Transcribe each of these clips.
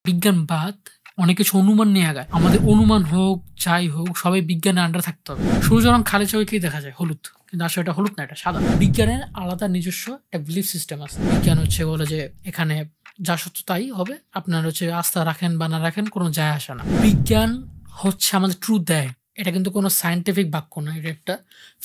বিজ্ঞানবাদ অনেক কিছু অনুমান নিয়ে আগায়। আমাদের অনুমান হোক, যাই হোক সবাই বিজ্ঞানের আন্ডারে থাকতে হবে। সূর্য যখন খালি চোখেই দেখা যায় হলুদ। কিন্তু আসলে এটা হলুদ না, এটা সাদা। বিজ্ঞানের আলাদা নিজস্ব একটা বিলিফ সিস্টেম আছে। বিজ্ঞান বলে যে এখানে যা সত্য তাই হবে। আপনার আস্থা রাখেন বা না রাখেন কোনো যায় আসে না। বিজ্ঞান আমাদের ট্রুথ দেয়। এটা কিন্তু কোনো সায়েন্টিফিক বাক্য না, এটা একটা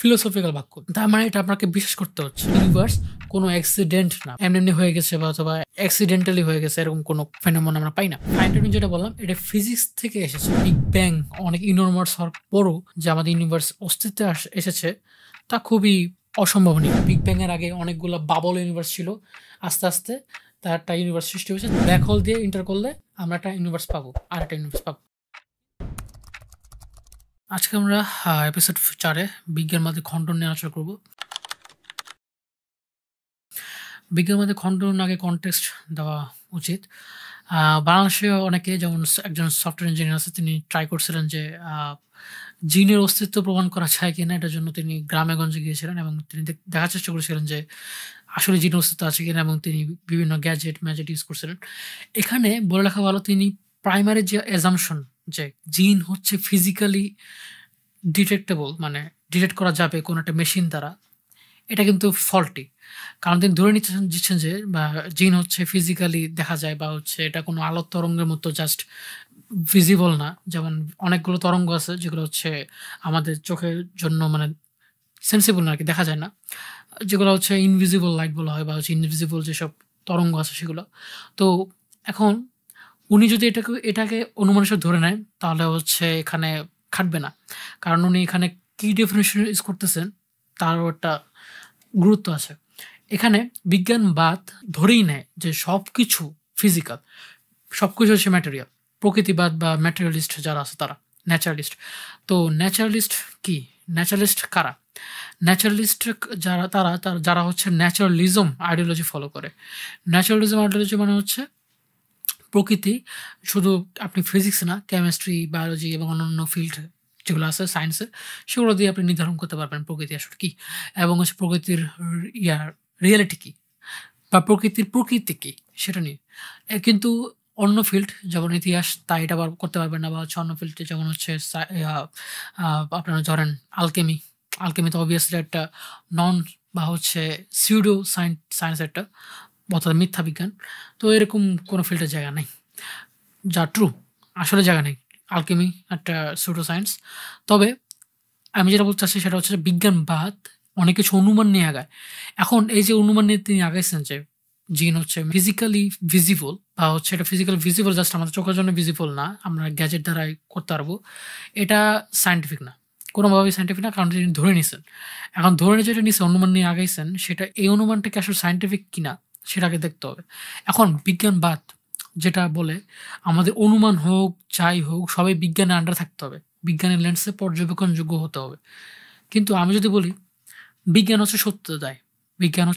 ফিলোসফিক্যাল বাক্য। তার মানে এটা আপনাকে বিশ্বাস করতে হচ্ছে। ইউনিভার্স কোনো অ্যাক্সিডেন্ট না, এমনি হয়ে গেছে বা অথবা অ্যাক্সিডেন্টালি হয়ে গেছে, এরকম কোনো ফেনোমেনন আমরা পাই না। সায়েন্টিফিক যেটা বললাম এটা ফিজিক্স থেকে এসেছে। বিগ ব্যাং অনেক ইনর্মাস হওয়ার পরও যে আমাদের ইউনিভার্স অস্তিত্বে এসেছে তা খুবই অসম্ভাবনীয়। বিগ ব্যাং এর আগে অনেকগুলো বাবল ইউনিভার্স ছিল। আস্তে আস্তে তার একটা ইউনিভার্স সৃষ্টি হয়েছে। ব্ল্যাক হোল দিয়ে ইন্টার করলে আমরা একটা ইউনিভার্স পাবো, আর একটা ইউনিভার্স পাবো। আজকে আমরা এপিসোড 4-এ বিজ্ঞানবাদী খণ্ডন নিয়ে আলোচনা করব। বিজ্ঞানবাদী খণ্ডন আগে কনটেক্সট দেওয়া উচিত। বাংলাদেশে অনেকে, যেমন একজন সফটওয়্যার ইঞ্জিনিয়ার আছে, তিনি ট্রাই করছিলেন যে জিনের অস্তিত্ব প্রমাণ করা যায় কিনা। এটার জন্য তিনি গ্রামে গঞ্জে গিয়েছিলেন এবং তিনি দেখার চেষ্টা করেছিলেন যে আসলে জিনের অস্তিত্ব আছে কিনা, এবং তিনি বিভিন্ন গ্যাজেট ম্যাজেট ইউজ করছিলেন। এখানে বলে রাখা ভালো, তিনি প্রাইমারি যে অ্যাজাম্পশন যে জিন হচ্ছে ফিজিক্যালি ডিটেক্টেবল, মানে ডিটেক্ট করা যাবে কোনো একটা মেশিন দ্বারা, এটা কিন্তু ফল্টি। কারণ তিনি ধরে দিচ্ছেন যে জিন হচ্ছে ফিজিক্যালি দেখা যায় বা এটা কোনো আলোর তরঙ্গের মতো জাস্ট ভিজিবল না। যেমন অনেকগুলো তরঙ্গ আছে যেগুলো আমাদের চোখের জন্য মানে সেন্সিবল না, আর কি, দেখা যায় না, যেগুলো ইনভিজিবল লাইট বলা হয় বা ইনভিজিবল যেসব তরঙ্গ আছে সেগুলো। তো এখন উনি যদি এটাকে অনুমান হিসেবে ধরে নেয় তাহলে এখানে খাটবে না। কারণ উনি এখানে কি ডেফিনেশন ইউজ করতেছেন তারও একটা গুরুত্ব আছে। এখানে বিজ্ঞানবাদ ধরেই নেয় যে সবকিছু ফিজিক্যাল, সবকিছু হচ্ছে ম্যাটেরিয়াল। প্রকৃতিবাদ বা ম্যাটেরিয়ালিস্ট যারা আছে তারা ন্যাচারালিস্ট। তো ন্যাচারালিস্ট কি? ন্যাচারালিস্ট কারা? ন্যাচারালিস্ট যারা ন্যাচারালিজম আইডিওলজি ফলো করে। ন্যাচারালিজম আইডিওলজি মানে প্রকৃতি শুধু আপনি ফিজিক্স না, কেমিস্ট্রি, বায়োলজি এবং অন্যান্য ফিল্ড যেগুলো আছে সায়েন্সের, সেগুলো দিয়ে আপনি নির্ধারণ করতে পারবেন প্রকৃতি আসলে কি, এবং প্রকৃতির রিয়েলিটি কি বা প্রকৃতি কি সেটা নিয়ে। কিন্তু অন্য ফিল্ড যেমন ইতিহাস, তা এটা করতে পারবেন না। বা অন্য ফিল্ডে যেমন আপনারা ধরেন আলকেমি তো অবভিয়াসলি একটা নন বা সিউডো সায়েন্স একটা, অর্থাৎ মিথ্যা বিজ্ঞান। তো এরকম কোনো ফিল্ডের জায়গা নেই, যা ট্রু আসলে জায়গা নেই। আলকেমি একটা সিউডো সায়েন্স। তবে আমি যেটা বলতে চাচ্ছি সেটা বিজ্ঞানবাদ অনেক কিছু অনুমান নিয়ে আগায়। এখন এই যে অনুমান নিয়ে তিনি আগাইছেন যে জিন ফিজিক্যালি ভিজিবল বা এটা ফিজিক্যালি ভিজিবল, জাস্ট আমাদের চোখের জন্য ভিজিবল না, আমরা গ্যাজেট দ্বারাই করতে পারবো, এটা সায়েন্টিফিক না, কোনোভাবেই সায়েন্টিফিক না। কারণ তিনি ধরে নিছেন। এখন ধরে যেটা নিছে, অনুমান নিয়ে আগাইছেন, সেটা এই অনুমানটাকে আসলে সায়েন্টিফিক কিনা সেটাকে দেখতে হবে। এখন বিজ্ঞানবাদ যেটা বলে আমাদের অনুমান হোক, যাই হোক সবাই বিজ্ঞানের আন্ডারে থাকতে হবে, বিজ্ঞানের লেন্সে পর্যবেক্ষণযোগ্য হতে হবে। কিন্তু আমি যদি বলি বিজ্ঞান সত্য দেয়, বিজ্ঞান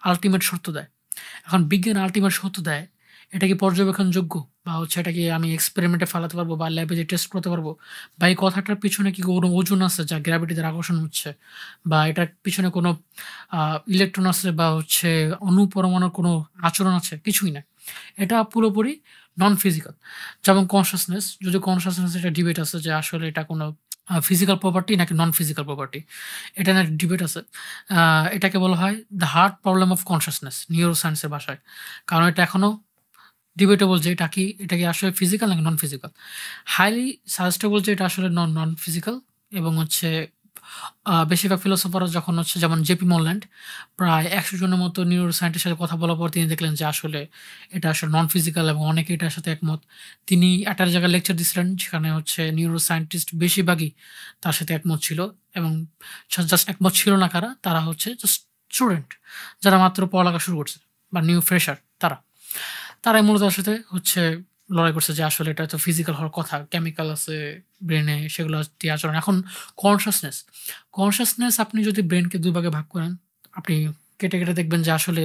আলটিমেট সত্য দেয়। এখন বিজ্ঞান আলটিমেট সত্য দেয়, এটা কি পর্যবেক্ষণযোগ্য বা এটা কি আমি এক্সপেরিমেন্টে ফেলাতে পারবো বা ল্যাবে যে টেস্ট করতে পারবো? বা এই কথাটার পিছনে কি কোনো ওজন আছে যা গ্র্যাভিটিদের আকর্ষণ হচ্ছে, বা এটার পিছনে কোনো ইলেকট্রন আছে বা অনুপরমাণুর কোনো আচরণ আছে? কিছুই না। এটা পুরোপুরি নন ফিজিক্যাল। যেমন কনসাসনেস, যদি কনসাসনেস এটা ডিবেট আছে যে আসলে এটা কোনো ফিজিক্যাল প্রপার্টি নাকি নন ফিজিক্যাল প্রপার্টি, এটা নিয়ে ডিবেট আছে। এটাকে বলা হয় the hard problem of consciousness neuro সায়েন্সের ভাষায়। কারণ এটা এখনও ডিবেটেবল যে এটা কি আসলে ফিজিক্যাল নাকি নন ফিজিক্যাল। হাইলি সাজেস্টেবল যে এটা আসলে নন ফিজিক্যাল। এবং বেশিরভাগ ফিলোসফাররা যখন যেমন জেপি মরল্যান্ড প্রায় 100 জনের মতো নিউরো সায়েন্টিস্টের সাথে কথা বলার পর তিনি দেখলেন যে আসলে এটা আসলে নন ফিজিক্যাল, এবং অনেকে এটার সাথে একমত। তিনি একটা জায়গায় লেকচার দিচ্ছিলেন যেখানে নিউরো সায়েন্টিস্ট বেশিরভাগই তার সাথে একমত ছিল। এবং জাস্ট একমত ছিল না কারা, তারা জাস্ট স্টুডেন্ট যারা মাত্র পড়ালেখা শুরু করছে বা নিউ ফ্রেশার, তারাই মূলত তার সাথে লড়াই করছে যে আসলে এটা তো ফিজিক্যাল হওয়ার কথা, কেমিক্যাল আছে ব্রেনে, সেগুলো দিয়ে আচরণ। এখন কনসাসনেস আপনি যদি ব্রেনকে 2 ভাগে ভাগ করেন, আপনি কেটে কেটে দেখবেন যে আসলে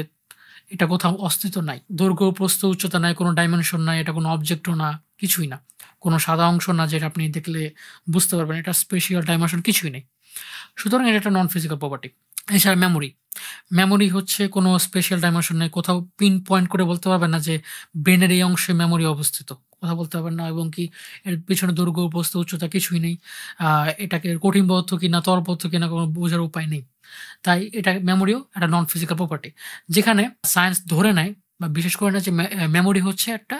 এটা কোথাও অস্তিত্ব নাই, দৈর্ঘ্য প্রস্থ উচ্চতা নাই, কোনো ডাইমেনশন নাই, এটা কোনো অবজেক্টও না, কিছুই না, কোনো সাদা অংশ না যেটা আপনি দেখলে বুঝতে পারবেন এটা স্পেশিয়াল ডাইমেনশন, কিছুই নেই। সুতরাং এটা একটা নন ফিজিক্যাল প্রপার্টি। এছাড়া মেমোরি কোনো স্পেশাল ডাইমেনশন নেই, কোথাও পিন পয়েন্ট করে বলতে পারবেন না যে ব্রেনের এই অংশে মেমোরি অবস্থিত, কথা বলতে পারবেন না, এবং কি এর পেছনে দৈর্ঘ্য, প্রস্থ, উচ্চতা কিছুই নেই। এটাকে কঠিন পদার্থ কিনা তরল পদার্থ কিনা কোনো বোঝার উপায় নেই। তাই এটা মেমোরিও একটা নন ফিজিক্যাল প্রপার্টি। যেখানে সায়েন্স ধরে নেয় বা বিশেষ করে নেয় যে মেমোরি হচ্ছে একটা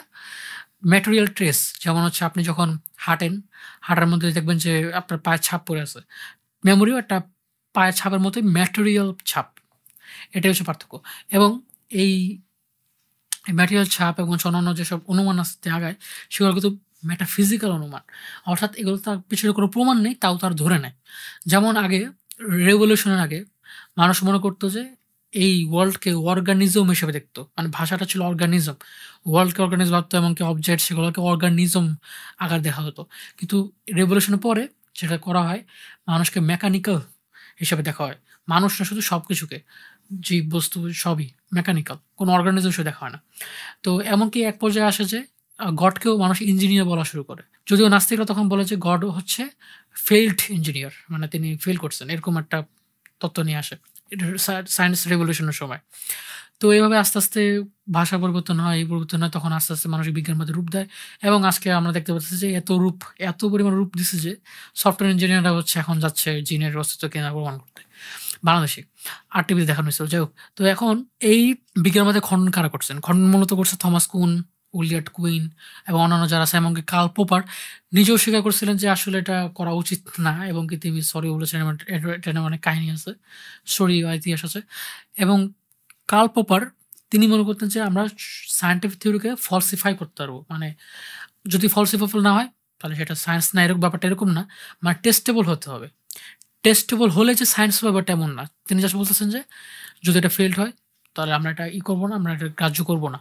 ম্যাটেরিয়াল ট্রেস। যেমন হচ্ছে আপনি যখন হাঁটার মধ্যে দেখবেন যে আপনার পায়ের ছাপ পড়ে আছে। মেমোরিও একটা পায়ের ছাপের মতোই ম্যাটেরিয়াল ছাপ। এটাই হচ্ছে পার্থক্য। এবং এই ম্যাটেরিয়াল ছাপ এবং অন্যান্য যেসব অনুমান আসতে আগায় সেগুলো কিন্তু মেটাফিজিক্যাল অনুমান। অর্থাৎ এগুলো তার পিছনে কোনো প্রমাণ নেই, তাও তার ধরে নেয়। যেমন আগে রেভলিউশনের আগে মানুষ মনে করতো যে এই ওয়ার্ল্ডকে অর্গানিজম হিসেবে দেখতো, মানে ভাষাটা ছিল অর্গানিজম। ওয়ার্ল্ডকে অর্গানিজম ভাবতো, এমনকি অবজেক্ট সেগুলোকে অর্গানিজম আকার দেখা হতো। কিন্তু রেভলিউশনের পরে যেটা করা হয়, মানুষকে মেকানিক্যাল হিসেবে দেখা হয়। মানুষ না, শুধু সব কিছুকে, জীব বস্তু সবই মেকানিক্যাল, কোনো অর্গানিজম হিসেবে দেখা হয় না। তো এমনকি এক পর্যায়ে আসে যে গডকেও মানুষ ইঞ্জিনিয়ার বলা শুরু করে। যদিও নাস্তিকরা তখন বলে যে গড হচ্ছে ফেইল্ড ইঞ্জিনিয়ার, মানে তিনি ফেল করছেন, এরকম একটা তত্ত্ব নিয়ে আসে সায়েন্স রেভলিউশনের সময়। তো এইভাবে আস্তে আস্তে ভাষা পরিবর্তন হয়, তখন আস্তে আস্তে মানুষ বিজ্ঞানবাদী রূপ দেয়। এবং আজকে আমরা দেখতে পাচ্ছি যে এত পরিমাণ রূপ দিচ্ছে যে সফটওয়্যার ইঞ্জিনিয়াররা হচ্ছে এখন যাচ্ছে জিনের অস্তিত্ব কিনা প্রমাণ করতে বাংলাদেশে। আর টিভিতে দেখানো হয়েছিল, যাই হোক। তো এখন এই বিজ্ঞানবাদে খণ্ডন কারা করছেন? খণ্ডন মূলত করছে থমাস কুন, উইলিয়ার্ড কুইন এবং অন্যান্য যারা আছে। এমনকি কার্ল পোপার নিজেও স্বীকার করছিলেন যে আসলে এটা করা উচিত না, এবং কি তিনি সরি বলেছেন। এটা অনেক কাহিনী আছে, স্টোরি বা ইতিহাস আছে। এবং কার্ল পোপার তিনি মনে করতেন যে আমরা সায়েন্টিফিক থিওরিকে ফলসিফাই করতে পারবো, মানে যদি ফলসিফেবল না হয় তাহলে সেটা সায়েন্স না, এরকম ব্যাপারটা এরকম না, মানে টেস্টেবল হতে হবে। টেস্টেবল হলে যে সায়েন্স ব্যাপারটা এমন না। তিনি জাস্ট বলতেছেন যে যদি এটা ফেল্ড হয় তাহলে আমরা এটা করবো না, আমরা এটা গ্রাহ্য করবো না।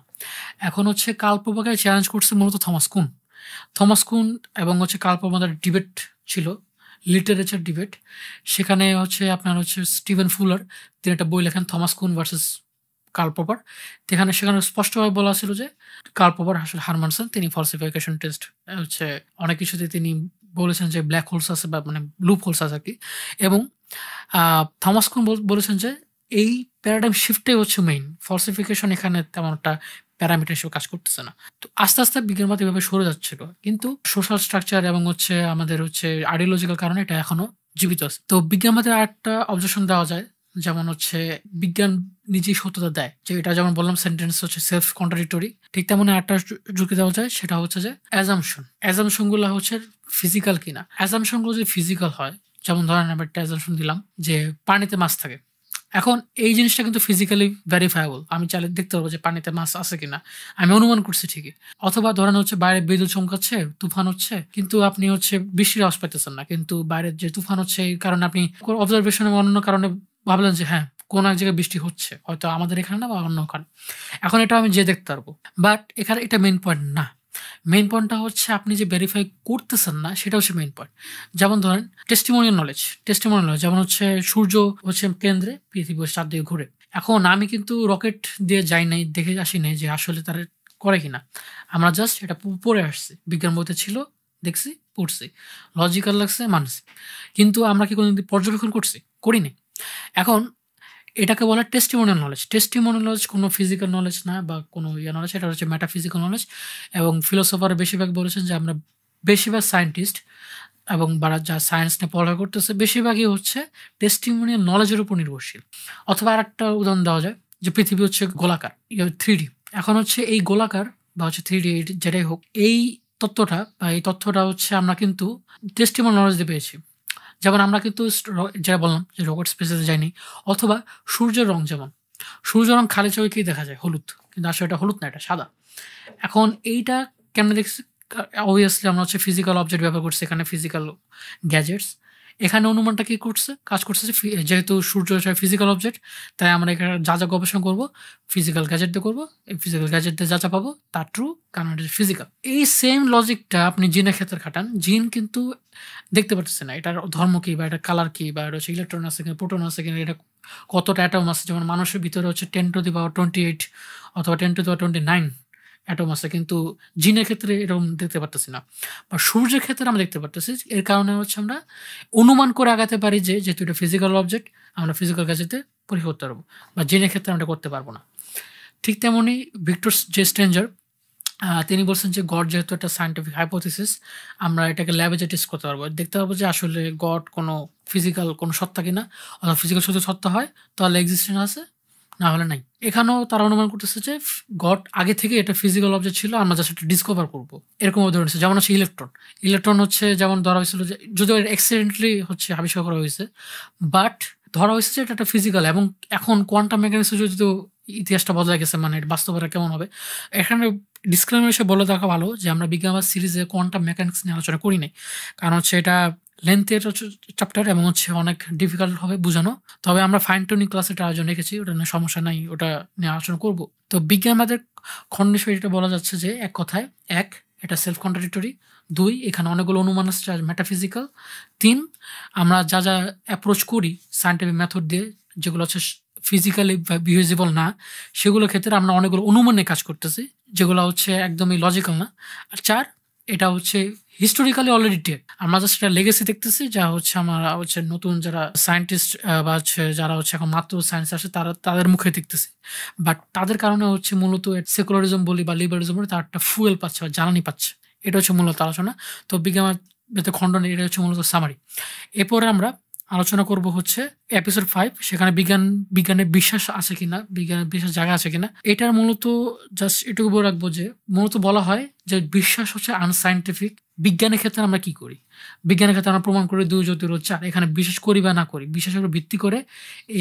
এখন হচ্ছে কার্ল পোপারকে চ্যালেঞ্জ করছে মূলত থমাস কুন এবং হচ্ছে কার্ল পোপার ডিবেট ছিল, লিটারেচার ডিবেট। সেখানে হচ্ছে আপনার হচ্ছে স্টিভেন ফুলার, তিনি একটা বই লেখেন থমাস কুন ভার্সেস কার্ল পোপার। সেখানে স্পষ্টভাবে বলা ছিল যে কার্ল পোপার আসলে হার মানছেন, তিনি ফলসিফিকেশন টেস্ট হচ্ছে অনেক কিছুতে তিনি বলেছেন যে ব্ল্যাক হোলস আছে, বা মানে লুপ হোলস আছে আর কি। এবং থমাস কুন বলেছেন যে এই প্যারাডাইম শিফটটাই হচ্ছে মেইন, ফলসিফিকেশন এখানে তেমন একটা প্যারামিটার হিসেবে কাজ করতেছে না। তো আস্তে আস্তে বিজ্ঞানবাদ এভাবে সরে যাচ্ছিল, কিন্তু সোশ্যাল স্ট্রাকচার এবং হচ্ছে আমাদের হচ্ছে আইডিওলজিক্যাল কারণে এটা এখনো জীবিত আছে। তো বিজ্ঞানবাদের আরেকটা অবজেকশন দেওয়া যায়, যেমন হচ্ছে বিজ্ঞান নিজেই সত্যতা দেয়, যে এটা যেমন বললাম সেন্টেন্স হচ্ছে সেলফ কন্ট্রাডিক্টরি, ঠিক তেমন একটা যুক্তি দেওয়া যায়, সেটা হচ্ছে যে অ্যাজামশনগুলো হচ্ছে ফিজিক্যাল কিনা। অ্যাজামশনগুলো যদি ফিজিক্যাল হয়, যেমন ধরেন আমরা একটা অ্যাজামশন দিলাম যে পানিতে মাছ থাকে। এখন এই জিনিসটা কিন্তু ফিজিক্যালি ভেরিফায়েবল, আমি চাইলে দেখতে পারবো যে পানিতে মাছ আছে কিনা, আমি অনুমান করছি ঠিকই। অথবা ধরেন হচ্ছে বাইরে বিদ্যুৎ চমকাচ্ছে, তুফান হচ্ছে, কিন্তু আপনি হচ্ছে বৃষ্টির আওয়াজ পাইতেছেন না, কিন্তু বাইরের যে তুফান হচ্ছে এই কারণে আপনি অবজারভেশনে অন্য কারণে ভাবলেন যে হ্যাঁ কোনো এক জায়গায় বৃষ্টি হচ্ছে, হয়তো আমাদের এখানে না বা অন্য ওখানে। এখন এটা আমি যে দেখতে পারবো, বাট এখানে এটা মেইন পয়েন্ট না। মেইন পয়েন্টটা হচ্ছে আপনি যে ভেরিফাই করতেছেন না, সেটা হচ্ছে মেইন পয়েন্ট। যেমন ধরেন টেস্টিমোনিয়াল নলেজ, যেমন হচ্ছে সূর্য হচ্ছে কেন্দ্রে, পৃথিবীর চারদিকে ঘুরে। এখন আমি কিন্তু রকেট দিয়ে যাই নাই, দেখে আসি নাই যে আসলে তারা করে কিনা, আমরা জাস্ট এটা পড়ে আসছি, বিজ্ঞান বইতে ছিল, দেখছি, পড়ছি, লজিক্যাল লাগছে, মানছি। কিন্তু আমরা কি কোনোদিন পর্যবেক্ষণ করছি? করিনি। এখন এটাকে বলা টেস্টিমোনিয়াল নলেজ কোনো ফিজিক্যাল নলেজ না বা কোনো নলেজ, এটা হচ্ছে মেটাফিজিক্যাল নলেজ। এবং ফিলোসফার বেশিরভাগ বলেছেন যে আমরা বেশিরভাগ সায়েন্টিস্ট এবং যা সায়েন্স নিয়ে পড়ালেখা করতেছে বেশিরভাগই হচ্ছে টেস্টিমোনিয়াল নলেজের উপর নির্ভরশীল। অথবা আরেকটা উদাহরণ দেওয়া যায় যে পৃথিবী হচ্ছে গোলাকার, 3D। এখন হচ্ছে এই গোলাকার বা হচ্ছে 3D যেটাই হোক, এই তথ্যটা হচ্ছে আমরা কিন্তু টেস্টিমোনিয়াল নলেজ দিয়ে পেয়েছি। যেমন আমরা কিন্তু যেটা বললাম যে রকেট স্পেসে যায়নি। অথবা সূর্যের রং খালি চোখেই দেখা যায় হলুদ, কিন্তু আসলে এটা হলুদ না, এটা সাদা। এখন এইটা কেমন দেখছি? অবভিয়াসলি আমরা হচ্ছে ফিজিক্যাল অবজেক্ট ব্যবহার করছি, এখানে ফিজিক্যাল গ্যাজেটস। এখানে অনুমানটা কি কাজ করছে যে যেহেতু সূর্য ফিজিক্যাল অবজেক্ট, তাই আমরা এখানে যা গবেষণা করবো ফিজিক্যাল গ্যাজেট দিয়ে করবো। এই ফিজিক্যাল গ্যাজেট দিয়ে যা পাবো তা ট্রু, কারণ এটা ফিজিক্যাল। এই সেম লজিকটা আপনি জিনের ক্ষেত্রে খাটান, জিন কিন্তু দেখতে পারতেছে না এটার ধর্ম কি, বা এটা কালার কি, বা এটা হচ্ছে ইলেকট্রন আছে কিনা, প্রোটন আছে কিনা, এটা কতটা অ্যাটম আছে। যেমন মানুষের ভিতরে হচ্ছে 10⁻28 অথবা 10⁻29 অ্যাটম আছে, কিন্তু জিনের ক্ষেত্রে এরকম দেখতে পারতেছি না। বা সূর্যের ক্ষেত্রে আমরা দেখতে পারতেছি। এর কারণে হচ্ছে আমরা অনুমান করে আগাতে পারি যে যেহেতু এটা ফিজিক্যাল অবজেক্ট, আমরা ফিজিক্যাল গ্যাজেটে পরীক্ষা করতে পারবো, বা জিনের ক্ষেত্রে আমরা করতে পারবো না। ঠিক তেমনই ভিক্টর জে স্ট্রেঞ্জার তিনি বলছেন যে গড যেহেতু একটা সায়েন্টিফিক হাইপোথিসিস, আমরা এটাকে ল্যাবে যে টেস্ট করতে পারবো, দেখতে পারবো যে আসলে গড কোনো ফিজিক্যাল কোনো সত্তা কিনা, অথবা ফিজিক্যাল যদি সত্তা হয় তাহলে এক্সিস্টেন্স আছে, না হলে নাই। এখানেও তারা অনুমান করতেছে যে গড আগে থেকে এটা ফিজিক্যাল অবজেক্ট ছিল, আমরা জাস্ট এটা ডিসকভার করবো, এরকম ধরে নিচ্ছে। যেমন হচ্ছে ইলেকট্রন, ইলেকট্রন হচ্ছে যেমন ধরা হয়েছিল যে যদিও অ্যাক্সিডেন্টলি হচ্ছে আবিষ্কার করা হয়েছে, বাট ধরা হয়েছে যে এটা একটা ফিজিক্যাল। এবং এখন কোয়ান্টাম মেকানিক্সে যদি ইতিহাসটা বদলে গেছে, মানে বাস্তবতা কেমন হবে। এখানে ডিসক্লেমার হিসেবে বলে দেখা ভালো যে আমরা বিজ্ঞান সিরিজে কোয়ান্টাম মেকানিক্স নিয়ে আলোচনা করি নাই, কারণ হচ্ছে এটা লেন্থের চ্যাপ্টার এবং হচ্ছে অনেক ডিফিকাল্ট হবে বোঝানো। তবে আমরা ফাইন টিউনিং ক্লাসে এটা আয়োজন রেখেছি, ওটা নিয়ে সমস্যা নাই, ওটা নিয়ে আলোচনা করব। তো বিজ্ঞানবাদের খণ্ড হিসেবে এটা বলা যাচ্ছে যে এক কথায়, এক, এটা সেলফ কন্ট্রাডিক্টরি। দুই, এখানে অনেকগুলো অনুমান আছে মেটাফিজিক্যাল। তিন, আমরা যা যা অ্যাপ্রোচ করি সায়েন্টিফিক মেথড দিয়ে, যেগুলো হচ্ছে ফিজিক্যালি ভিজিবল না, সেগুলোর ক্ষেত্রে আমরা অনেকগুলো অনুমানে কাজ করতেছি, যেগুলো হচ্ছে একদমই লজিক্যাল না। আর চার, এটা হচ্ছে হিস্টোরিক্যালি অলরেডি ডেড, আমরা জাস্ট এটা লেগেসি দেখতেছি, যা হচ্ছে আমরা হচ্ছে নতুন যারা সায়েন্টিস্ট বা হচ্ছে যারা হচ্ছে এখন মাত্র সায়েন্স আসে তাদের মুখে দেখতেছি। বাট তাদের কারণে হচ্ছে মূলত সেকুলারিজম বলি বা লিবারিজম বলি, তার একটা ফুয়েল পাচ্ছে বা জ্বালানি পাচ্ছে। এটা হচ্ছে মূলত আলোচনা। তো বিজ্ঞান খণ্ডন, এটা হচ্ছে মূলত সামারি। এরপরে আমরা আলোচনা করব হচ্ছে এপিসোড 5, সেখানে বিজ্ঞানে বিশ্বাস আছে কিনা, বিজ্ঞানের বিশ্বাস জায়গা আছে কিনা। এটার মূলত জাস্ট এটুকু বলে রাখবো যে মূলত বলা হয় যে বিশ্বাস হচ্ছে আনসাইন্টিফিক। বিজ্ঞানের ক্ষেত্রে আমরা কি করি, বিজ্ঞানের ক্ষেত্রে আমরা প্রমাণ করি 2+2=4। এখানে বিশ্বাস করি বা না করি, বিশ্বাসের উপর ভিত্তি করে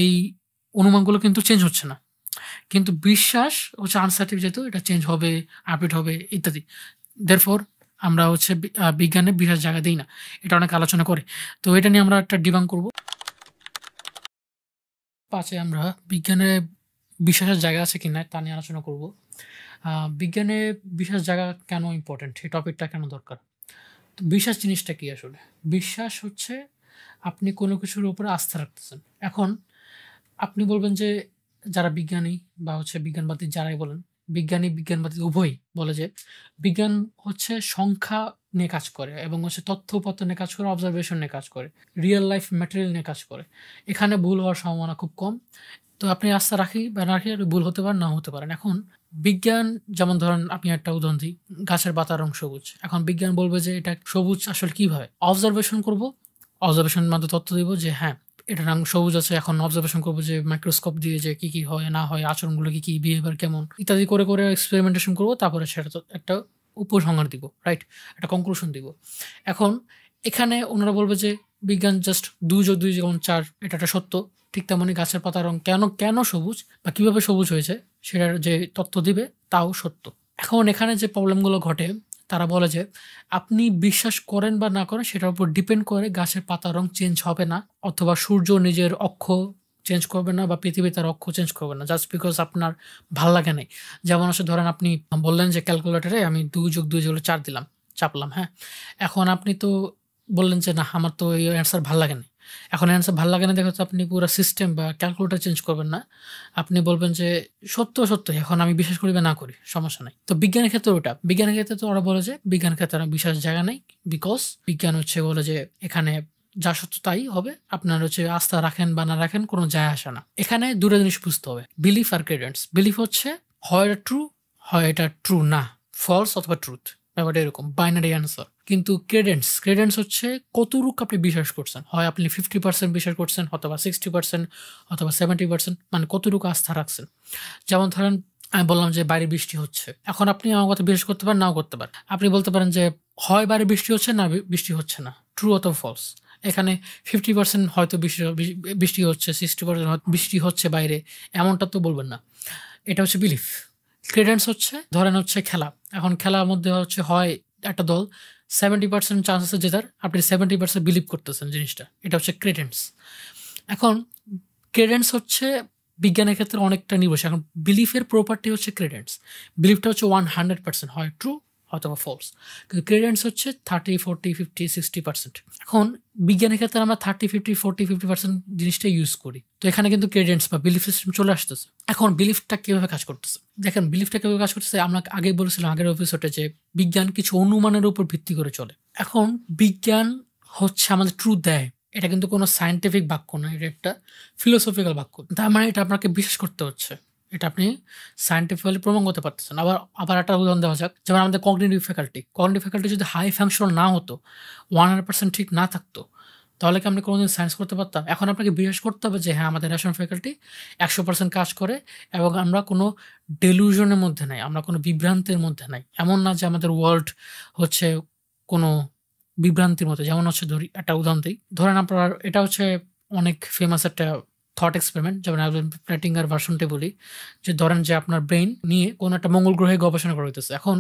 এই অনুমানগুলো কিন্তু চেঞ্জ হচ্ছে না। কিন্তু বিশ্বাস হচ্ছে আনসার্টিফিক, যেহেতু এটা চেঞ্জ হবে, আপডেট হবে ইত্যাদি। দেয়ারফর আমরা হচ্ছে বিজ্ঞানে বিশ্বাস জায়গা দিই না, এটা অনেক আলোচনা করে। তো এটা নিয়ে আমরা একটা ডিবাং করব। 5-এ আমরা বিজ্ঞানে বিশ্বাসের জায়গা আছে কিনা তা নিয়ে আলোচনা করব। বিজ্ঞানে বিশ্বাস জায়গা কেন ইম্পর্টেন্ট, এই টপিকটা কেন দরকার। তো বিশ্বাস জিনিসটা কি আসলে? বিশ্বাস হচ্ছে আপনি কোনো কিছুর উপরে আস্থা রাখতেছেন। এখন আপনি বলবেন যে যারা বিজ্ঞানী বা হচ্ছে বিজ্ঞানবাদী যারাই বলেন, বিজ্ঞানবাদী উভয়ই বলে যে বিজ্ঞান হচ্ছে সংখ্যা নিয়ে কাজ করে এবং হচ্ছে তথ্য নিয়ে কাজ করে, অবজারভেশন নিয়ে কাজ করে, রিয়েল লাইফ ম্যাটেরিয়াল নিয়ে কাজ করে। এখানে ভুল হওয়ার সম্ভাবনা খুব কম। তো আপনি আস্থা রাখি বা না রাখি, ভুল হতে পারেন, নাও হতে পারেন। এখন বিজ্ঞান যেমন ধরেন, আপনি একটা উদাহরণ দিই, গাছের পাতার রং সবুজ। এখন বিজ্ঞান বলবে যে এটা সবুজ আসলে কিভাবে, অবজারভেশন করব, অবজারভেশনের মাধ্যমে তথ্য দিব যে হ্যাঁ এটা রং সবুজ আছে। এখন অবজারভেশন করবো যে মাইক্রোস্কোপ দিয়ে যে কি হয় না হয়, আচরণগুলো কি বিহেভিয়ার কেমন ইত্যাদি করে করে এক্সপেরিমেন্টেশন করবো, তারপরে সেটা তো একটা উপসংহার দিব, রাইট, একটা কনক্লুশন দিব। এখন এখানে ওনারা বলবে যে বিজ্ঞান জাস্ট 2+2=4, এটা একটা সত্য। ঠিক তেমনই গাছের পাতার রং কেন সবুজ বা কিভাবে সবুজ হয়েছে সেটার যে তথ্য দিবে তাও সত্য। এখন এখানে যে প্রবলেমগুলো ঘটে, তারা বলে যে আপনি বিশ্বাস করেন বা না করেন সেটার উপর ডিপেন্ড করে গাছের পাতার রং চেঞ্জ হবে না, অথবা সূর্য নিজের অক্ষ চেঞ্জ করবে না, বা পৃথিবী তার অক্ষ চেঞ্জ করবে না, জাস্ট বিকজ আপনার ভাল লাগে নাই। যেমন হচ্ছে ধরেন আপনি বললেন যে ক্যালকুলেটরে আমি 2+2=4 দিলাম, চাপলাম, হ্যাঁ। এখন আপনি তো বললেন যে না, আমার তো এই অ্যান্সার ভাল লাগে না। এখন অ্যান্সার ভাল লাগে না দেখে তো আপনি পুরো সিস্টেম বা ক্যালকুলেটর চেঞ্জ করবেন না, আপনি বলবেন যে সত্য এখন আমি বিশ্বাস করি বা না করি, সমস্যা নাই। তো বিজ্ঞানের ক্ষেত্রে ওটা, বিজ্ঞানের ক্ষেত্রে তো ওরা বলে যে বিজ্ঞানের ক্ষেত্রে বিশ্বাস জায়গা নেই, বিকজ বিজ্ঞান হচ্ছে বলে যে এখানে যা সত্য তাই হবে, আপনার হচ্ছে আস্থা রাখেন বা না রাখেন কোনো যায় আসে না। এখানে দুটো জিনিস বুঝতে হবে, বিলিফ আর ক্রেডেন্স। বিলিফ হচ্ছে হয় এটা ট্রু, হয় এটা ট্রু না, ফলস অথবা ট্রুথ, ব্যাপারটা এরকম বাইনারি অ্যান্সার। কিন্তু ক্রেডেন্স হচ্ছে কতটুকু আপনি বিশ্বাস করছেন, হয় আপনি 50% বিশ্বাস করছেন, অথবা 60%, অথবা 70%, মানে কতটুকু আস্থা রাখছেন। যেমন ধরেন আমি বললাম যে বাইরে বৃষ্টি হচ্ছে, এখন আপনি আমার কথা বিশ্বাস করতে পারেন, নাও করতে পারেন। আপনি বলতে পারেন যে হয় বাইরে বৃষ্টি হচ্ছে না বৃষ্টি হচ্ছে না, ট্রু অথবা ফলস। এখানে 50% হয়তো বৃষ্টি হচ্ছে, 60% হয়তো বৃষ্টি হচ্ছে বাইরে, এমনটা তো বলবেন না। এটা হচ্ছে বিলিফ। ক্রেডেন্স হচ্ছে ধরেন হচ্ছে খেলা, এখন খেলার মধ্যে হচ্ছে হয় একটা দল 70% চান্স আছে জেতার, আপনি 70% বিলিভ করতেছেন জিনিসটা, এটা হচ্ছে ক্রেডেন্স। এখন ক্রেডেন্স হচ্ছে বিজ্ঞানের ক্ষেত্রে অনেকটা নির্ভরশীল। এখন বিলিফের প্রপার্টি হচ্ছে ক্রেডেন্স, বিলিফটা হচ্ছে 100% হয় ট্রু অথবা ফলস, কিন্তু ক্রেডেন্স হচ্ছে 30, 40, 50, 60%। এখন বিজ্ঞানের ক্ষেত্রে আমরা 30, 50, 40, 50% জিনিসটা ইউজ করি। তো এখানে কিন্তু ক্রেডেন্স বা বিলিফ সিস্টেম চলে আসতেছে। এখন বিলিফটা কিভাবে কাজ করতেছে দেখেন, বিলিফটা কিভাবে কাজ করতেছে আমরা আগে বলেছিলাম আগের এপিসোডে যে বিজ্ঞান কিছু অনুমানের উপর ভিত্তি করে চলে। এখন বিজ্ঞান হচ্ছে আমাদের ট্রুথ দেয়, এটা কিন্তু কোনো সায়েন্টিফিক বাক্য না, এটা একটা ফিলোসফিক্যাল বাক্য। তার মানে এটা আপনাকে বিশ্বাস করতে হচ্ছে, এটা আপনি সায়েন্টিফিক্যালি প্রমাণ করতে পারতেছেন। আবার আবার একটা উদাহরণ দেওয়া যাক। যেমন আমাদের কগনিটিভ ফ্যাকাল্টি যদি হাই ফাংশনাল না হতো, 100% ঠিক না থাকতো, তাহলে কি আমরা কোনোদিন সায়েন্স করতে পারতাম? এখন আপনাকে বিশ্বাস করতে হবে যে হ্যাঁ, আমাদের রেশন ফ্যাকাল্টি 100% কাজ করে এবং আমরা কোনো ডেলুশনের মধ্যে নাই, আমরা কোনো বিভ্রান্তির মধ্যে নাই। এমন না যে আমাদের ওয়ার্ল্ড হচ্ছে কোনো বিভ্রান্তির মতো। যেমন হচ্ছে ধরি একটা উদাহরণ দেই। ধরেন আপনার এটা হচ্ছে অনেক ফেমাস একটা থট এক্সপেরিমেন্ট, যেমন অ্যালবার্ট প্ল্যাটিঙ্গার ভার্সনটা বলি, যে ধরেন যে আপনার ব্রেইন নিয়ে কোনো একটা মঙ্গল গ্রহে গবেষণা করা হইতেছে। এখন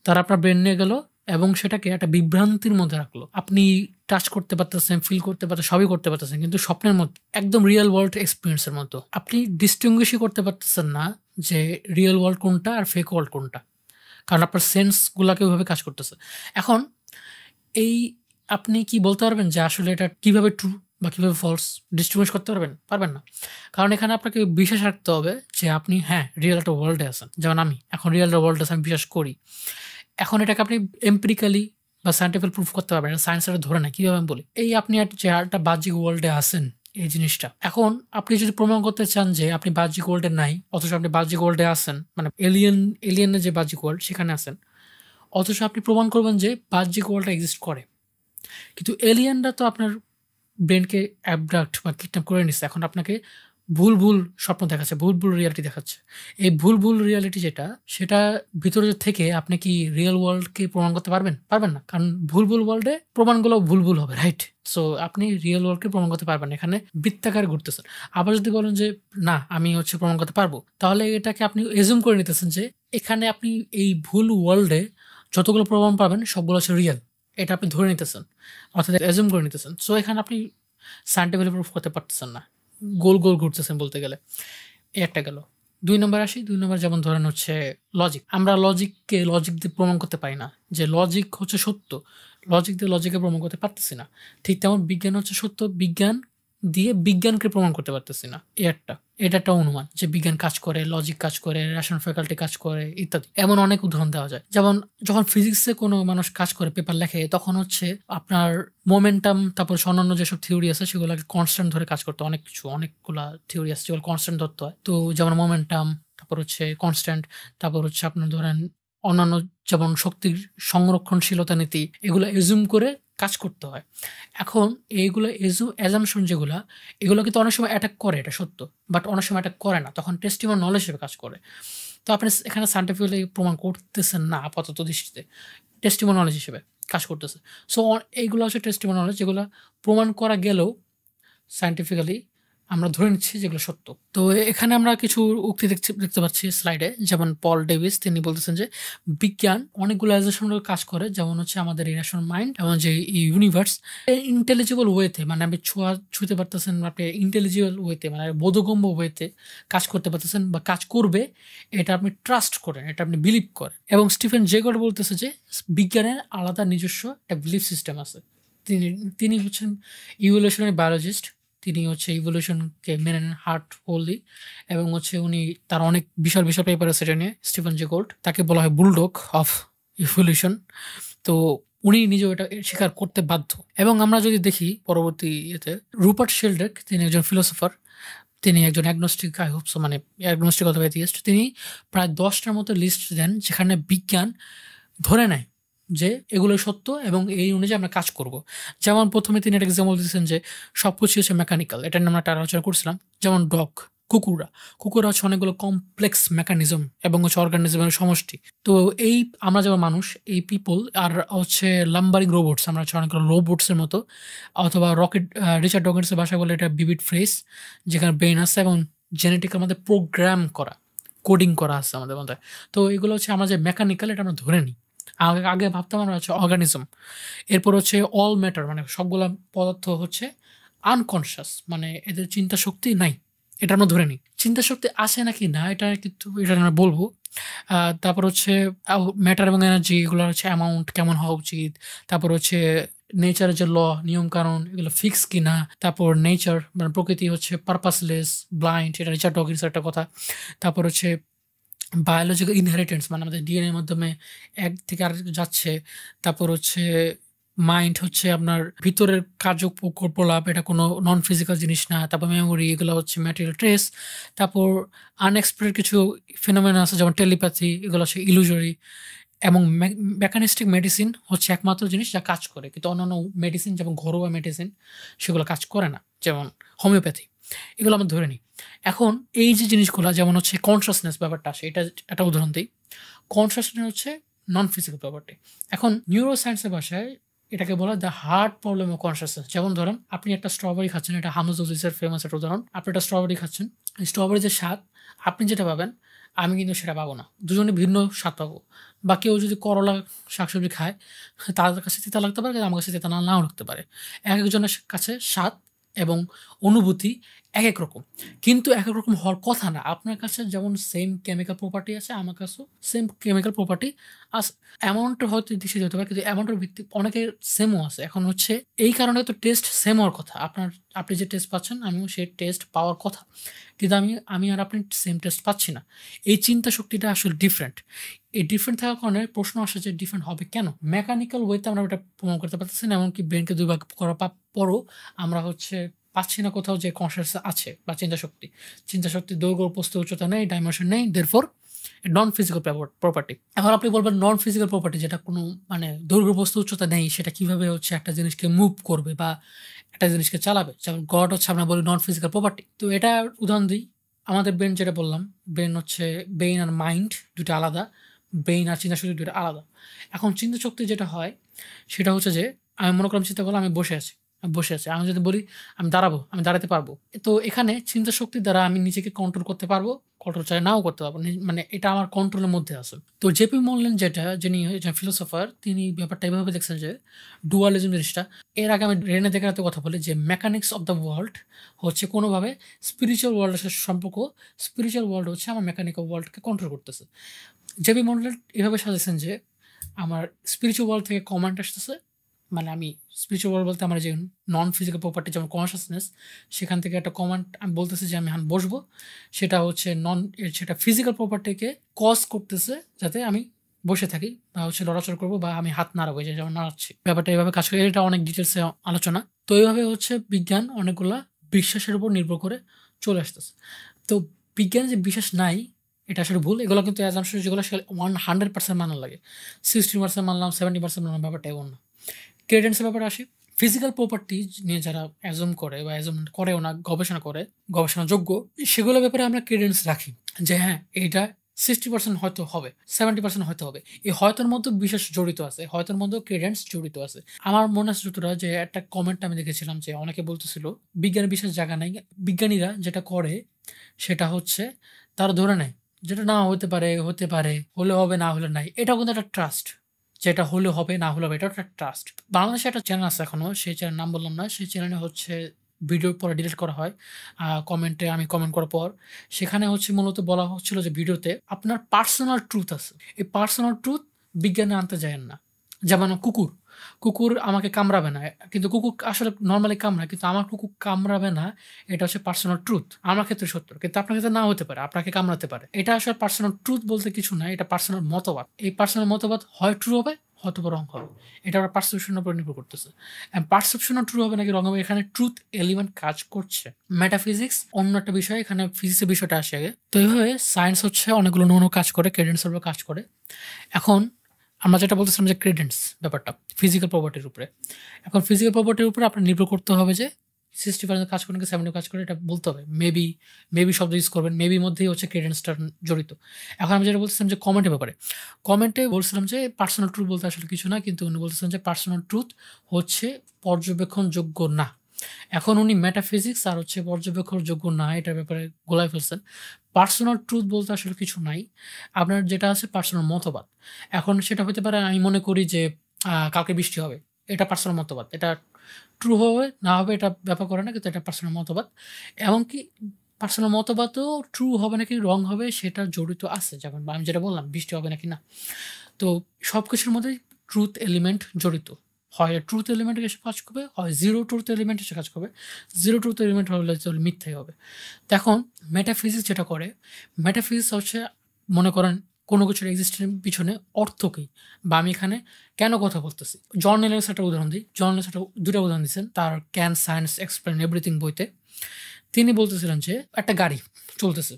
তারা আপনার ব্রেন নিয়ে গেল এবং সেটাকে একটা বিভ্রান্তির মধ্যে রাখলো। আপনি টাচ করতে পারতেছেন, ফিল করতে পারতেছেন, সবই করতে পারতেছেন, কিন্তু স্বপ্নের মধ্যে একদম রিয়েল ওয়ার্ল্ড এক্সপিরিয়েন্সের মতো। আপনি ডিস্টিংগুইশই করতে পারতেছেন না যে রিয়েল ওয়ার্ল্ড কোনটা আর ফেক ওয়ার্ল্ড কোনটা, কারণ আপনার সেন্সগুলাকে ওইভাবে কাজ করতেছে। এখন এই আপনি কি বলতে পারবেন যে আসলে এটা কিভাবে ট্রু বা কিভাবে ফলস ডিস্টিংগুইশ করতে পারবেন? পারবেন না। কারণ এখানে আপনাকে বিশ্বাস রাখতে হবে যে আপনি হ্যাঁ, রিয়েল একটা ওয়ার্ল্ডে আছেন। যেমন আমি এখন রিয়েল একটা ওয়ার্ল্ডে আমি বিশ্বাস করি। এখন এটাকে আপনি এম্পিরিক্যালি বা সায়েন্টিফিক প্রুফ করতে পারবেন না। সায়েন্স এটা ধরে না। কিভাবে আমি বলি? এই আপনি যে একটা বাহ্যিক ওয়ার্ল্ডে আছেন, এই জিনিসটা। এখন আপনি যদি প্রমাণ করতে চান যে আপনি বাহ্যিক ওয়ার্ল্ডে নাই, অথচ আপনি বাহ্যিক ওয়ার্ল্ডে আছেন, মানে এলিয়েনের যে বাহ্যিক ওয়ার্ল্ড সেখানে আছেন, অথচ আপনি প্রমাণ করবেন যে বাহ্যিক ওয়ার্ল্ডটা এক্সিস্ট করে। কিন্তু এলিয়েনরা তো আপনার ব্রেনকে অ্যাবডাক্ট বা কিডন্যাপ করে নিচ্ছে। এখন আপনাকে ভুল স্বপ্ন দেখাচ্ছে, ভুল রিয়ালিটি দেখাচ্ছে। এই ভুল রিয়ালিটি যেটা, সেটা ভিতরে থেকে আপনি কি রিয়েল ওয়ার্ল্ডকে প্রমাণ করতে পারবেন? পারবেন না। কারণ ভুল ওয়ার্ল্ডে প্রমাণগুলো ভুল হবে, রাইট? সো আপনি রিয়েল ওয়ার্ল্ডকে প্রমাণ করতে পারবেন না। এখানে বৃত্তাকারে ঘুরতেছেন। আবার যদি বলেন যে না, আমি হচ্ছে প্রমাণ করতে পারবো, তাহলে এটাকে আপনি এজুম করে নিতেছেন যে এখানে আপনি এই ভুল ওয়ার্ল্ডে যতগুলো প্রমাণ পাবেন সবগুলো হচ্ছে রিয়েল। এটা আপনি ধরে নিতেছেন, অর্থাৎ এজুম করে নিতেছেন। সো এখানে আপনি সায়েন্টিফিকলি প্রুফ করতে পারতেছেন না, গোল ঘুরতেছেন বলতে গেলে। এই একটা গেল। ২ নম্বর আসি। ২ নম্বর যেমন ধরেন হচ্ছে লজিক। আমরা লজিক দিয়ে প্রমাণ করতে পারি না যে লজিক হচ্ছে সত্য। লজিকে প্রমাণ করতে পারতেছি না। ঠিক তেমন বিজ্ঞান হচ্ছে সত্য, বিজ্ঞান দিয়ে বিজ্ঞানকে প্রমাণ করতে পারতেছি না। এটা একটা অনুমান যে বিজ্ঞান কাজ করে, লজিক কাজ করে, রেশন ফ্যাকাল্টি কাজ করে ইত্যাদি। এমন অনেক উদাহরণ দেওয়া যায়। যেমন যখন ফিজিক্সে কোনো মানুষ কাজ করে, পেপার লেখে, তখন হচ্ছে আপনার মোমেন্টাম, তারপর অন্যান্য যেসব থিওরি আছে সেগুলোকে কনস্ট্যান্ট ধরে কাজ করতে অনেকগুলা থিওরি আছে যেগুলো কনস্ট্যান্ট ধরতে হয়। তো যেমন মোমেন্টাম, তারপর হচ্ছে কনস্ট্যান্ট, তারপর হচ্ছে আপনার ধরেন অন্যান্য যেমন শক্তির সংরক্ষণশীলতা নীতি, এগুলো এজুম করে কাজ করতে হয়। এখন এইগুলো অ্যাজাম্পশন যেগুলা, এগুলো কিন্তু অনেক সময় অ্যাটাক করে, এটা সত্য। বাট অনেক সময় অ্যাটাক করে না, তখন টেস্টিমোনিয়াল নলেজ হিসেবে কাজ করে। তো আপনি এখানে সায়েন্টিফিক্যালি প্রমাণ করতেছেন না আপাতত দৃষ্টিতে, টেস্টিমোনিয়াল নলেজ হিসেবে কাজ করতেছে। সো এইগুলো হচ্ছে টেস্টিমোনিয়াল নলেজ, যেগুলো প্রমাণ করা গেলেও সায়েন্টিফিক্যালি আমরা ধরে নিচ্ছি যেগুলো সত্য। তো এখানে আমরা কিছু উক্তি দেখতে পাচ্ছি স্লাইডে। যেমন পল ডেভিস, তিনি বলতেছেন যে বিজ্ঞান অনেকগুলো অ্যাজাম্পশনের কাজ করে, যেমন হচ্ছে আমাদের ইরেশনাল মাইন্ড এবং যে ইউনিভার্স ইন্টেলিজিবল ওয়েতে, মানে আপনি ছুঁতে পারতেছেন, আপনি ইন্টেলিজিবল ওয়েতে, মানে বোধগম্য ওয়েতে কাজ করতে পারতেছেন বা কাজ করবে, এটা আপনি ট্রাস্ট করেন, এটা আপনি বিলিভ করেন। এবং স্টিফেন জেগর বলতেছে যে বিজ্ঞানের আলাদা নিজস্ব একটা বিলিফ সিস্টেম আছে। তিনি হচ্ছেন ইভলিউশনারি বায়োলজিস্ট। তিনি হচ্ছে ইভলিউশনকে মেনে নেন হার্ট হোললি, এবং হচ্ছে উনি তার অনেক বিশাল পেপার আছে এটা নিয়ে। স্টিফেন জে গোল্ড, তাকে বলা হয় বুলডগ অফ ইভলিউশন। তো উনি নিজেও এটা স্বীকার করতে বাধ্য। এবং আমরা যদি দেখি পরবর্তী ইয়েতে, রুপার্ট শেলড্রাক, তিনি একজন ফিলোসফার, তিনি একজন অ্যাগনস্টিক, মানে অ্যাগনস্টিক অথবা এথিস্ট। তিনি প্রায় 10টার মতো লিস্ট দেন যেখানে বিজ্ঞান ধরে নেয় যে এগুলো সত্য এবং এই অনুযায়ী আমরা কাজ করব। যেমন প্রথমে তিনি একটা এক্সাম্পল দিয়েছেন যে সবকিছু হচ্ছে মেকানিক্যাল, এটা নিয়ে আমরা একটা আলোচনা করছিলাম। যেমন কুকুরা হচ্ছে অনেকগুলো কমপ্লেক্স মেকানিজম এবং হচ্ছে অর্গানিজমের সমষ্টি। তো এই আমরা যেমন মানুষ, এই পিপল আর হচ্ছে লাম্বারিং রোবটস, আমরা হচ্ছে অনেকগুলো রোবটসের মতো, অথবা রিচার্ড ডকিন্সের ভাষায় বলে এটা বিবিড ফ্রেস, যেখানে ব্রেন আছে এবং জেনেটিক আমাদের প্রোগ্রাম করা, কোডিং করা আছে আমাদের মধ্যে। তো এগুলো হচ্ছে আমরা যে মেকানিক্যাল, এটা আমরা ধরে নিই। আগে ভাবতাম আমরা হচ্ছে অর্গানিজম। এরপর হচ্ছে অল ম্যাটার, মানে সবগুলা পদার্থ হচ্ছে আনকনশাস, মানে এদের চিন্তা শক্তি নাই, এটা আমরা ধরে নিই। চিন্তা শক্তি আসে নাকি না এটা কিন্তু এটা আমরা বলবো। তারপর হচ্ছে ম্যাটার এবং এনার্জি, এগুলো হচ্ছে অ্যামাউন্ট কেমন হওয়া উচিত। তারপর হচ্ছে নেচারের যে নিয়ম কানুন, এগুলো ফিক্স কিনা। তারপর নেচার মানে প্রকৃতি হচ্ছে পারপাসলেস, ব্লাইন্ড, এটা রিচার্ড ডকিন্সের একটা কথা। তারপর হচ্ছে বায়োলজিক্যাল ইনহেরিটেন্স, মানে আমাদের ডিএনএর মাধ্যমে এক থেকে আরেক যাচ্ছে। তারপর হচ্ছে মাইন্ড হচ্ছে আপনার ভিতরের কার্যকলাপ, এটা কোনো নন ফিজিক্যাল জিনিস না। তারপর মেমোরি, এগুলো হচ্ছে ম্যাটেরিয়াল ট্রেস। তারপর আনএক্সপ্লেইনড কিছু ফিনোমেনা আছে যেমন টেলিপ্যাথি, এগুলো হচ্ছে ইলুজরি। এবং মেকানিস্টিক মেডিসিন হচ্ছে একমাত্র জিনিস যা কাজ করে, কিন্তু অন্যান্য মেডিসিন যেমন ঘরোয়া মেডিসিন সেগুলো কাজ করে না, যেমন হোমিওপ্যাথি। এগুলো আমরা ধরে নিই। এখন এই যে জিনিসগুলো যেমন হচ্ছে কনসাসনেস ব্যাপারটা আসে, এটা একটা উদাহরণ দিই। কনসাসনেস হচ্ছে নন ফিজিক্যাল প্রপার্টি। এখন নিউরো সায়েন্সের ভাষায় এটাকে বলা the hard problem of consciousness. যেমন ধরেন আপনি একটা স্ট্রবেরি খাচ্ছেন, এটা হামজোজিসের ফেমাস একটা উদাহরণ। আপনি একটা স্ট্রবেরি খাচ্ছেন, স্ট্রবেরি যে স্বাদ আপনি যেটা পাবেন আমি কিন্তু সেটা পাবো না, দুজনে ভিন্ন স্বাদ পাবো। বা কেউ যদি করলা শাকসবজি খায় তার কাছে তিতা লাগতে পারে, কিন্তু আমার কাছে তিতা নাও লাগতে পারে। এক একজনের কাছে স্বাদ এবং অনুভূতি এক এক রকম, কিন্তু এক এক রকম হওয়ার কথা না। আপনার কাছে যেমন সেম কেমিক্যাল প্রপার্টি আছে, আমার কাছেও সেম কেমিক্যাল প্রপার্টি আছে। অ্যামাউন্টটা হয়তো দিশে যেতে পারে, কিন্তু অ্যামাউন্টের ভিত্তি অনেকের সেমও আছে। এখন হচ্ছে এই কারণে তো টেস্ট সেম হওয়ার কথা। আপনি যে টেস্ট পাচ্ছেন আমিও সেই টেস্ট পাওয়ার কথা, কিন্তু আমি আর আপনি সেম টেস্ট পাচ্ছি না। এই চিন্তা শক্তিটা আসলে ডিফারেন্ট। এই ডিফারেন্ট থাকার কারণে প্রশ্ন আসে যে ডিফারেন্ট হবে কেন? মেকানিক্যাল ওয়েতে আমরা ওটা প্রমাণ করতে পারতেছি না, এমনকি ব্রেনকে ২ ভাগ করার পরও আমরা হচ্ছে পাচ্ছি না কোথাও যে কনসিয়াস আছে বা চিন্তাশক্তি। চিন্তাশক্তির দৈর্ঘ্য, প্রস্থ, উচ্চতা নেই, ডাইমেনশন নেই, দেয়ারফর নন ফিজিক্যাল প্রপার্টি। এখন আপনি বলবেন নন ফিজিক্যাল প্রপার্টি যেটা কোনো মানে দৈর্ঘ্য, প্রস্থ, উচ্চতা নেই, সেটা কিভাবে হচ্ছে একটা জিনিসকে মুভ করবে বা একটা জিনিসকে চালাবে? যেমন গড হচ্ছে আমরা বলি নন ফিজিক্যাল প্রপার্টি। তো এটার উদাহরণ দিই। আমাদের ব্রেন, যেটা বললাম, ব্রেন হচ্ছে ব্রেইন আর মাইন্ড দুটো আলাদা, ব্রেইন আর চিন্তাশক্তি দুটো আলাদা। এখন চিন্তাশক্তি যেটা হয় সেটা হচ্ছে যে আমি মনে করলাম চিন্তা করলাম আমি বসে আছি, আমি যদি বলি আমি দাঁড়াবো, আমি দাঁড়াতে পারবো। তো এখানে চিন্তাশক্তির দ্বারা আমি নিজেকে কন্ট্রোল করতে পারবো, কন্ট্রোল চাইলে নাও করতে পারবো। মানে এটা আমার কন্ট্রোলের মধ্যে আছে। তো জেপি মর্ল্যান যিনি ফিলোসোফার, তিনি ব্যাপারটা এভাবে দেখছেন যে ডুয়ালিজম জিনিসটা, এর আগে আমি রেনে দেখাতে কথা বলি যে মেকানিক্স অফ দ্য ওয়ার্ল্ড হচ্ছে কোনোভাবে স্পিরিচুয়াল ওয়ার্ল্ডের সাথে সম্পর্ক। স্পিরিচুয়াল ওয়ার্ল্ড হচ্ছে আমার মেকানিক্যাল ওয়ার্ল্ডকে কন্ট্রোল করতেছে। জেপি মর্ল্যান এভাবে সাজেছেন যে আমার স্পিরিচুয়াল ওয়ার্ল্ড থেকে কমান্ড আসতেছে, মানে আমি স্পিরিচুয়াল ওয়ার্ল্ড বলতে আমার যে নন ফিজিক্যাল প্রপার্টি যেমন কনসাসনেস, সেখান থেকে একটা কমান্ড আমি বলতেছি যে আমি এখন বসবো। সেটা হচ্ছে সেটা ফিজিক্যাল প্রপার্টিকে কজ করতেছে যাতে আমি বসে থাকি বা হচ্ছে লড়াচড়া করবো বা আমি হাত নাড়াবো, যে যেমন নাড়াচ্ছি। ব্যাপারটা এইভাবে কাজ করে, এটা অনেক ডিটেলসে আলোচনা। তো এইভাবে হচ্ছে বিজ্ঞান অনেকগুলা বিশ্বাসের উপর নির্ভর করে চলে আসতেছে। তো বিজ্ঞানে যে বিশ্বাস নাই এটা আসলে ভুল। এগুলো কিন্তু অ্যাজাম্পশন যেগুলো 100% মানার লাগে। 60% মানলাম, 70% মানলাম, ব্যাপারটা এমন না। ক্রেডেন্সের ব্যাপারে আসি। ফিজিক্যাল প্রপার্টি নিয়ে যারা অ্যাজুম করে বা অ্যাজুম করেও না, গবেষণাযোগ্য, সেগুলোর ব্যাপারে আমরা ক্রেডেন্স রাখি যে হ্যাঁ এটা 60% হয়তো হবে, 70% হয়তো হবে। এই হয়তোর মধ্যে বিশেষ জড়িত আছে, হয়তোর মধ্যে ক্রেডেন্স জড়িত আছে। আমার মনে আছে যতটা, যে একটা কমেন্ট আমি দেখেছিলাম যে অনেকে বলতেছিল বিজ্ঞানের বিশেষ জায়গা নাই। বিজ্ঞানীরা যেটা করে সেটা হচ্ছে তারা ধরে নেয় যেটা না হতে পারে, হতে পারে, হলে হবে, না হলে নাই। এটাও কিন্তু একটা ট্রাস্ট, যেটা হলে হবে, না হলে হবে, এটা একটা ট্রাস্ট। বাংলাদেশে একটা চ্যানেল আছে এখনো, সেই চ্যানেল নাম বললাম না। সেই চ্যানেলে হচ্ছে ভিডিওর পরে ডিলিট করা হয়। কমেন্টে আমি কমেন্ট করার পর সেখানে হচ্ছে মূলত বলা হচ্ছিল যে ভিডিওতে আপনার পার্সোনাল ট্রুথ আছে, এই পার্সোনাল ট্রুথ বিজ্ঞানে আনতে যায়েন না। যেমন কুকুর আমাকে কামড়াবে না, কিন্তু কুকুর আসলে নর্মালি কামড়ায়, কিন্তু আমার কুকুর কামড়াবে না, এটা হচ্ছে পার্সোনাল ট্রুথ। আমার ক্ষেত্রে সত্য, কিন্তু আপনার ক্ষেত্রে না হতে পারে, আপনাকে কামড়াতে পারে। এটা আসলে পার্সোনাল ট্রুথ বলতে কিছু না, এটা পার্সোনাল মতবাদ। এই পার্সোনাল মতবাদ হয় ট্রু হবে, হয়তো রং হবে। এটা আবার পারসেপশনের উপর নির্ভর করতেছে। পারসেপশনও ট্রু হবে নাকি রং হবে, এখানে ট্রুথ এলিমেন্ট কাজ করছে। মেটাফিজিক্স অন্য একটা বিষয়, এখানে ফিজিক্সের বিষয়টা আসে আগে। তো এইভাবে সায়েন্স হচ্ছে অনেকগুলো অন্য কাজ করে, ক্রেডেন্সের উপর কাজ করে। এখন আমরা যেটা বলতেছিলাম যে ক্রেডেন্স ব্যাপারটা ফিজিক্যাল প্রপার্টির উপরে। এখন ফিজিক্যাল প্রপার্টির উপরে আপনার নির্ভর করতে হবে যে 60% কাজ করে নাকি 70 কাজ করে, এটা বলতে হবে। মেবি শব্দ ইউজ করবেন, মেবির মধ্যেই হচ্ছে ক্রেডেন্সটা জড়িত। এখন আমি যেটা বলছিলাম যে কমেন্টের ব্যাপারে, কমেন্টে বলছিলাম যে পার্সোনাল ট্রুথ বলতে আসলে কিছু না, কিন্তু উনি বলতেছেন যে পার্সোনাল ট্রুথ হচ্ছে পর্যবেক্ষণযোগ্য না। এখন উনি মেটাফিজিক্স আর হচ্ছে পর্যবেক্ষণযোগ্য না এটার ব্যাপারে গোলায় ফেলছেন। পার্সোনাল ট্রুথ বলতে আসলে কিছু নাই, আপনার যেটা আছে পার্সোনাল মতবাদ। এখন সেটা হতে পারে আমি মনে করি যে কালকে বৃষ্টি হবে, এটা পার্সোনাল মতবাদ। এটা ট্রু হবে না হবে এটা ব্যাপার করে না, কিন্তু এটা পার্সোনাল মতবাদ। এমনকি পার্সোনাল মতবাদও ট্রু হবে নাকি রং হবে সেটা জড়িত আছে, যেমন আমি যেটা বললাম বৃষ্টি হবে নাকি না। তো সব কিছুর মধ্যেই ট্রুথ এলিমেন্ট জড়িত। হয় ট্রুথ এলিমেন্ট এসে কাজ করবে, হয় জিরো ট্রুথ এলিমেন্ট এসে কাজ করবে। জিরো ট্রুথ এলিমেন্ট হলে চলে মিথ্যাই হবে। তো এখন মেটাফিজিক্স যেটা করে, মেটাফিজিক্স হচ্ছে মনে করেন কোনো কিছুর এক্সিস্টেন্সের পিছনে অর্থ কী, বা আমি এখানে কেন কথা বলতেছি। জন এলিয়ন্স একটা উদাহরণ দিই। জন এলিয়ন্স একটা ২টা উদাহরণ দিচ্ছেন তার ক্যান সায়েন্স এক্সপ্লেন এভরিথিং বইতে। তিনি বলতেছিলেন যে একটা গাড়ি চলতেছে।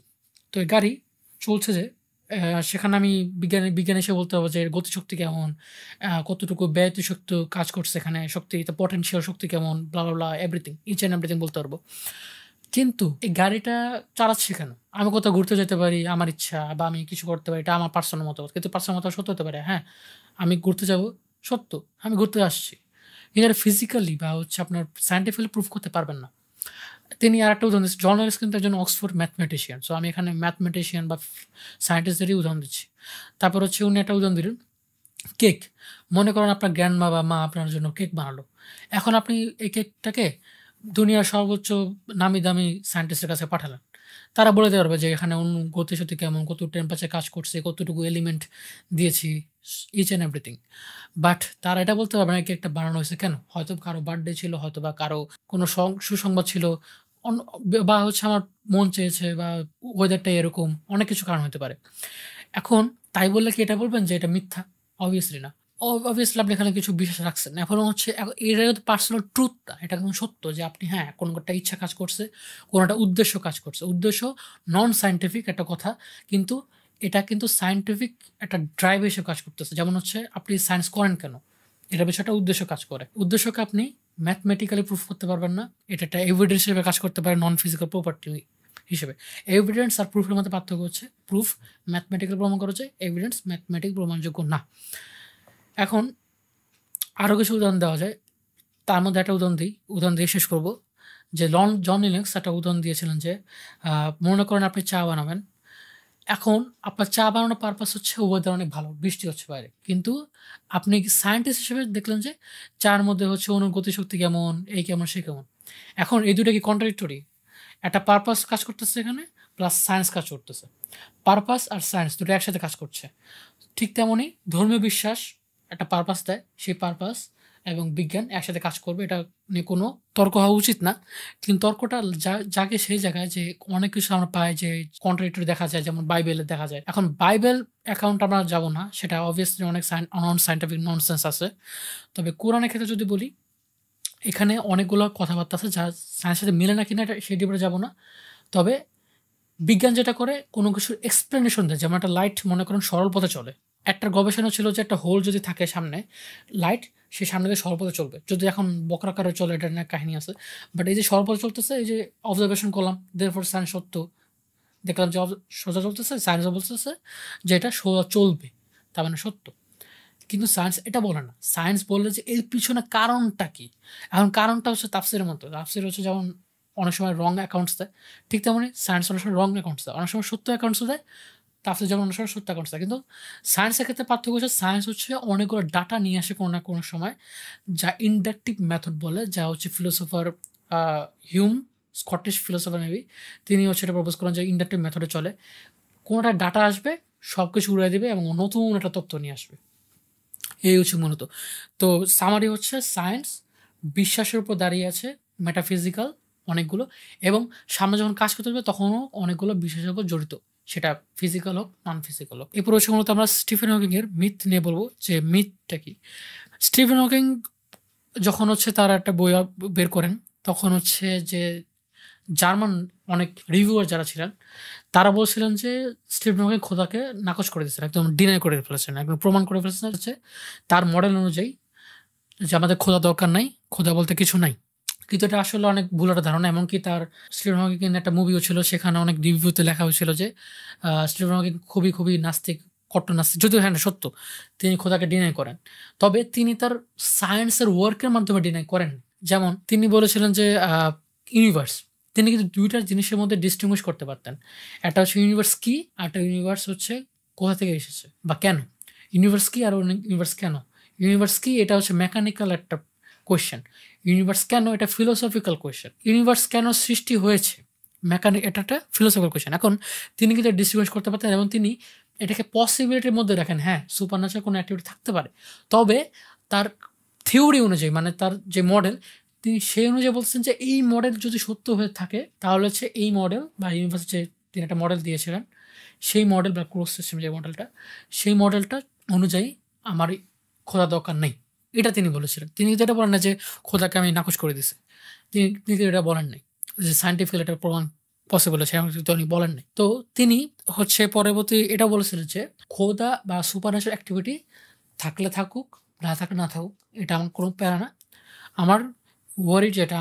তো এই গাড়ি চলছে যে সেখানে আমি বিজ্ঞান এসে বলতে হবে যে এর গতিশক্তি কেমন, কতটুকু ব্যয়িত শক্তি কাজ করছে এখানে, শক্তি পটেনশিয়াল শক্তি কেমন, ব্লা ব্লা ব্লা এভরিথিং, ইচ অ্যান্ড এভরিথিং বলতে পারবো। কিন্তু এই গাড়িটা চালাচ্ছি কেন? আমি কোথাও ঘুরতে যেতে পারি, আমার ইচ্ছা, বা আমি কিছু করতে পারি, এটা আমার পার্সোনাল মতামত। কিন্তু পার্সোনাল মতামত সত্য হতে পারে। হ্যাঁ, আমি ঘুরতে যাবো, সত্য। আমি ঘুরতে আসছি। কিন্তু এটা ফিজিক্যালি বা আপনার সায়েন্টিফিক্যালি প্রুফ করতে পারবেন না। তিনি আরেকটা উদাহরণ দিচ্ছেন। জন এলিয়ন্স কিন্তু একজন অক্সফোর্ড ম্যাথমেটিশিয়ান। সো আমি এখানে ম্যাথমেটিশিয়ান বা সায়েন্টিস্টদেরই উদাহরণ দিচ্ছি। তারপর উনি একটা উদাহরণ দিলেন কেক। মনে করেন আপনার গ্র্যান্ডমা বা মা আপনার জন্য কেক বানালো। এখন আপনি এই কেকটাকে দুনিয়ার সর্বোচ্চ নামি দামি সায়েন্টিস্টের কাছে পাঠালেন। তারা বলে দিতে পারবে যে এখানে গতিশক্তি কেমন, কত টেম্পারেচার কাজ করছে, কতটুকু এলিমেন্ট দিয়েছি, ইচ অ্যান্ড এভরিথিং। বাট তারা এটা বলতে পারবে না কেকটা বানানো হয়েছে কেন। হয়তো কারো বার্থডে ছিল, হয়তো বা কারো কোনো সুসংবাদ ছিল, বা আমার মন চেয়েছে, বা ওয়েদারটা এরকম, অনেক কিছু কারণ হতে পারে। এখন তাই বললে কি এটা বলবেন যে এটা মিথ্যা? অবভিয়াসলি না। অবভিয়াসলি আপনি এখানে কিছু বিশ্বাস রাখছেন। এখন এটা কিন্তু পার্সোনাল ট্রুথ না। এটা কিন্তু সত্য যে আপনি কোনো একটা ইচ্ছা কাজ করছে, কোনো একটা উদ্দেশ্য কাজ করছে। উদ্দেশ্য নন সায়েন্টিফিক একটা কথা, কিন্তু এটা কিন্তু সায়েন্টিফিক একটা ড্রাইভ হিসেবে কাজ করতেছে। যেমন আপনি সায়েন্স করেন কেন? এটার পেছনে একটা উদ্দেশ্য কাজ করে। উদ্দেশ্যকে আপনি ম্যাথমেটিক্যালি প্রুফ করতে পারবেন না। এটা একটা এভিডেন্স হিসেবে কাজ করতে পারে, নন ফিজিক্যাল প্রপার্টি হিসেবে। এভিডেন্স আর প্রুফের মধ্যে পার্থক্য হচ্ছে প্রুফ ম্যাথমেটিক্যাল প্রমাণ করা যায়, এভিডেন্স ম্যাথমেটিক প্রমাণযোগ্য না। এখন আরও কিছু উদাহরণ দেওয়া যায়। তার মধ্যে একটা উদাহরণ দিয়ে শেষ করব। যে জন লিনেক্স একটা উদাহরণ দিয়েছিলেন যে মনে করেন আপনি চা বানাবেন। এখন আপনার চা বানানোর পারপাস হচ্ছে ওয়েদার অনেক ভালো, বৃষ্টি হচ্ছে বাইরে। কিন্তু আপনি সায়েন্টিস্ট হিসেবে দেখলেন যে চার মধ্যে অণুর গতিশক্তি কেমন, এই কেমন, সে কেমন। এখন এই দুটো কি কন্ট্রাডিক্টরি? একটা পারপাস কাজ করতেছে এখানে, প্লাস সায়েন্স কাজ করতেছে। পারপাস আর সায়েন্স দুটো একসাথে কাজ করছে। ঠিক তেমনই ধর্মীয় বিশ্বাস একটা পারপাস দেয়, সেই পারপাস এবং বিজ্ঞান একসাথে কাজ করবে। এটা নিয়ে কোনো তর্ক হওয়া উচিত না। কিন্তু তর্কটা জাগে সেই জায়গায় যে অনেক কিছু আমরা পাই যে কন্ট্রাডিক্টরি দেখা যায়, যেমন বাইবেলে দেখা যায়। এখন বাইবেল অ্যাকাউন্ট আমরা যাব না, সেটা অবভিয়াসলি অনেক নন সায়েন্টিফিক ননসেন্স আছে। তবে কোরআনের ক্ষেত্রে যদি বলি, এখানে অনেকগুলো কথাবার্তা আছে যা সায়েন্সের সাথে মিলে না কিনা সেটি উপরে যাব না। তবে বিজ্ঞান যেটা করে কোনো কিছুর এক্সপ্লেনেশন দেয়। যেমন একটা লাইট মনে করেন সরল পথে চলে। একটা গবেষণা ছিল যে একটা হোল যদি থাকে সামনে, লাইট সে সামনে দিয়ে সরল পথে চলবে। যদি এখন বক্রাকারে চলে, এটা নিয়ে কাহিনী আছে। বাট এই যে সরল পথে চলতেছে, এই যে অবজারভেশন করলাম, দেয়ারফর সায়েন্স সত্য। দেখলাম যে সোজা চলতেছে, সায়েন্সও বলতেছে যে এটা সোজা চলবে, তার মানে সত্য। কিন্তু সায়েন্স এটা বলে না। সায়েন্স বললে যে এর পিছনে কারণটা কী। এখন কারণটা হচ্ছে তাফসিরের মতো। তাফসির হচ্ছে যেমন অনেক সময় রং অ্যাকাউন্টস দেয়, ঠিক তেমনই সায়েন্স অনেক সময় রং অ্যাকাউন্টস দেয়, অনেক সময় সত্য অ্যাকাউন্টসও দেয়। তাফসির যেমন অনেক সময় সত্য অ্যাকাউন্টস দেয়। কিন্তু সায়েন্সের ক্ষেত্রে পার্থক্য হচ্ছে সায়েন্স অনেকগুলো ডাটা নিয়ে আসে কোনো না কোনো সময়, যা ইন্ডাকটিভ মেথড বলে, যা philosopher Hume, Scottish philosopher maybe, তিনি এটা প্রপোজ করেন যে ইন্ডাকটিভ মেথডে চলে। কোনোটা ডাটা আসবে, সব কিছু উড়িয়ে দেবে এবং নতুন একটা তথ্য নিয়ে আসবে। এই মূলত। তো সামারি সায়েন্স বিশ্বাসের উপর দাঁড়িয়ে আছে, মেটাফিজিক্যাল অনেকগুলো, এবং সামনে যখন কাজ করতে হবে তখনও অনেকগুলো বিশ্বাসের উপর জড়িত, সেটা ফিজিক্যাল হোক, নন ফিজিক্যাল হোক। এরপর মূলত আমরা স্টিফেন হকিংয়ের মিথ নিয়ে বলবো যে মিথটা কি। স্টিফেন হকিং যখন তার একটা বই বের করেন, তখন যে জার্মান অনেক রিভিউয়ার যারা ছিলেন, তারা বলছিলেন যে স্টিফেন হকিং খোদাকে নাকচ করে দিয়েছেন, একদম ডিনাই করে ফেলেছেন, একদম প্রমাণ করে ফেলেছেন তার মডেল অনুযায়ী যে আমাদের খোদা দরকার নাই, খোদা বলতে কিছু নাই। কিন্তু এটা আসলে অনেক ভুল একটা ধারণা। এমনকি তার স্টিফেন হকিং একটা মুভিও ছিল, সেখানে অনেক রিভিউতে লেখা হয়েছিল যে স্টিফেন হকিং খুবই খুবই নাস্তিক, কট্টর নাস্তিক। যদিও হ্যাঁ সত্য, তিনি খোদাকে ডিনাই করেন, তবে তিনি তার সায়েন্সের ওয়ার্কের মাধ্যমে ডিনাই করেন। যেমন তিনি বলেছিলেন যে ইউনিভার্স, তিনি কিন্তু দুইটা জিনিসের মধ্যে ডিস্টিংগুইশ করতে পারতেন। একটা ইউনিভার্স কি, আর একটা ইউনিভার্স কোথা থেকে এসেছে বা কেন। ইউনিভার্স কি আর ইউনিভার্স কেন। ইউনিভার্স কি এটা মেকানিক্যাল একটা কোয়েশ্চেন, ইউনিভার্স কেন এটা ফিলোসফিক্যাল কোয়েশ্চেন। ইউনিভার্স কেন সৃষ্টি হয়েছে এটা একটা ফিলোসফিক্যাল কোয়েশ্চেন। এখন তিনি কিন্তু ডিস্টিংগুইশ করতে পারতেন, এবং তিনি এটাকে পসিবিলিটির মধ্যে রাখেন। হ্যাঁ, সুপারন্যাচারাল কোনো অ্যাক্টিভিটি থাকতে পারে, তবে তার থিওরি অনুযায়ী, মানে তার যে মডেল, তিনি সেই অনুযায়ী বলছেন যে এই মডেল যদি সত্য হয়ে থাকে তাহলে এই মডেল বা ইউনিভার্স, যে তিনি একটা মডেল দিয়েছিলেন, সেই মডেল বা ক্রস সিস্টেম যে মডেলটা, সেই মডেলটা অনুযায়ী আমার খোদা দরকার নেই, এটা তিনি বলেছিলেন। তিনি কিন্তু এটা বলেন না যে খোদাকে আমি নাকচ করে দিছি, তিনি এটা বলেন নাই যে সায়েন্টিফিক্যালি এটা প্রমাণ পসিবল আছে, এমন কিন্তু উনি বলেন নাই। তো তিনি হচ্ছে পরবর্তী এটা বলেছিলেন যে খোদা বা সুপারন্যাচুরাল অ্যাক্টিভিটি থাকলে থাকুক, না থাকলে না থাকুক, এটা আমার কোনো প্যারা না। আমার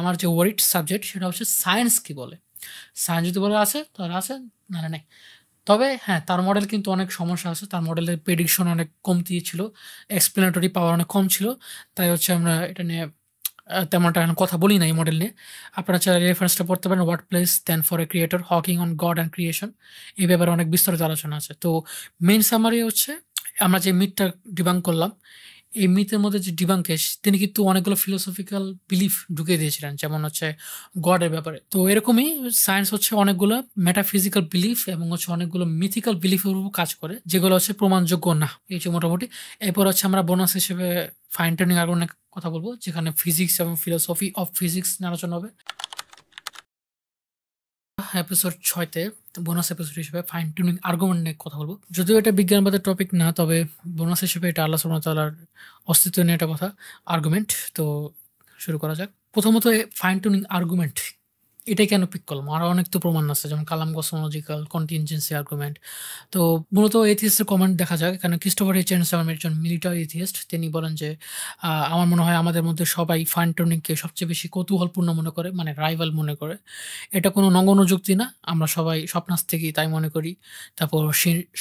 আমার যে ওয়ারিড সাবজেক্ট সেটা হচ্ছে সায়েন্স কি বলে। সায়েন্স যদি বলে আছে তাহলে আছে, নাহলে নেই। তবে হ্যাঁ, তার মডেল কিন্তু অনেক সমস্যা আছে, তার মডেলের প্রেডিকশন অনেক কমতি ছিল, এক্সপ্লেনেটরি পাওয়ার অনেক কম ছিল। তাই হচ্ছে আমরা এটা নিয়ে তেমনটা এখন কথা বলি না এই মডেল নিয়ে। আপনারা চাইলে রেফারেন্সটা পড়তে পারেন, what place then for a creator Hawking on God and creation, এই ব্যাপারে অনেক বিস্তারিত আলোচনা আছে। তো মেইন সামারি হচ্ছে আমরা যে মিথটা ডিবাঙ্ক করলাম, এই মিথের মধ্যে যে ডিবাঙ্কেশ, তিনি কিন্তু অনেকগুলো ফিলোসফিক্যাল বিলিফ ঢুকিয়ে দিয়েছিলেন, যেমন হচ্ছে গডের ব্যাপারে। তো এরকমই সায়েন্স হচ্ছে অনেকগুলো মেটাফিজিক্যাল বিলিফ এবং হচ্ছে অনেকগুলো মিথিক্যাল বিলিফের উপর কাজ করে, যেগুলো হচ্ছে প্রমাণযোগ্য না, এই যে মোটামুটি। এরপর হচ্ছে আমরা বোনাস হিসেবে ফাইন টিউনিং আর্গুমেন্ট কথা বলবো, যেখানে ফিজিক্স এবং ফিলোসফি অফ ফিজিক্স নিয়ে আলোচনা হবে। এপিসোড 6-তে বোনাস এপিসোড হিসেবে ফাইন টিউনিং আর্গুমেন্ট নিয়ে কথা বলবো। যদিও এটা বিজ্ঞানবাদের টপিক না, তবে বোনাস হিসেবে এটা আল্লাহ সুবহানাহু ওয়া তাআলার অস্তিত্ব নিয়ে একটা কথা, আর্গুমেন্ট। তো শুরু করা যাক। প্রথমত ফাইন টিউনিং আর্গুমেন্ট এটাই কেন পিক করলাম, আরও অনেক তো প্রমাণ আছে, যেমন কালাম কসমোলজিক্যাল কন্টিনজেন্সি আর্গুমেন্ট। তো মূলত এথিয়েস্টের কমেন্ট দেখা যায়, এখানে ক্রিস্টোফার এইচএন একজন মিলিটারি এথিয়েস্ট। তিনি বলেন যে আমার মনে হয় আমাদের মধ্যে সবাই ফাইন টিউনিংকে সবচেয়ে বেশি কৌতূহলপূর্ণ মনে করে, মানে রাইভাল মনে করে। এটা কোনো নগণ্য যুক্তি না, আমরা সবাই স্বপ্নাস্তিকই তাই মনে করি। তারপর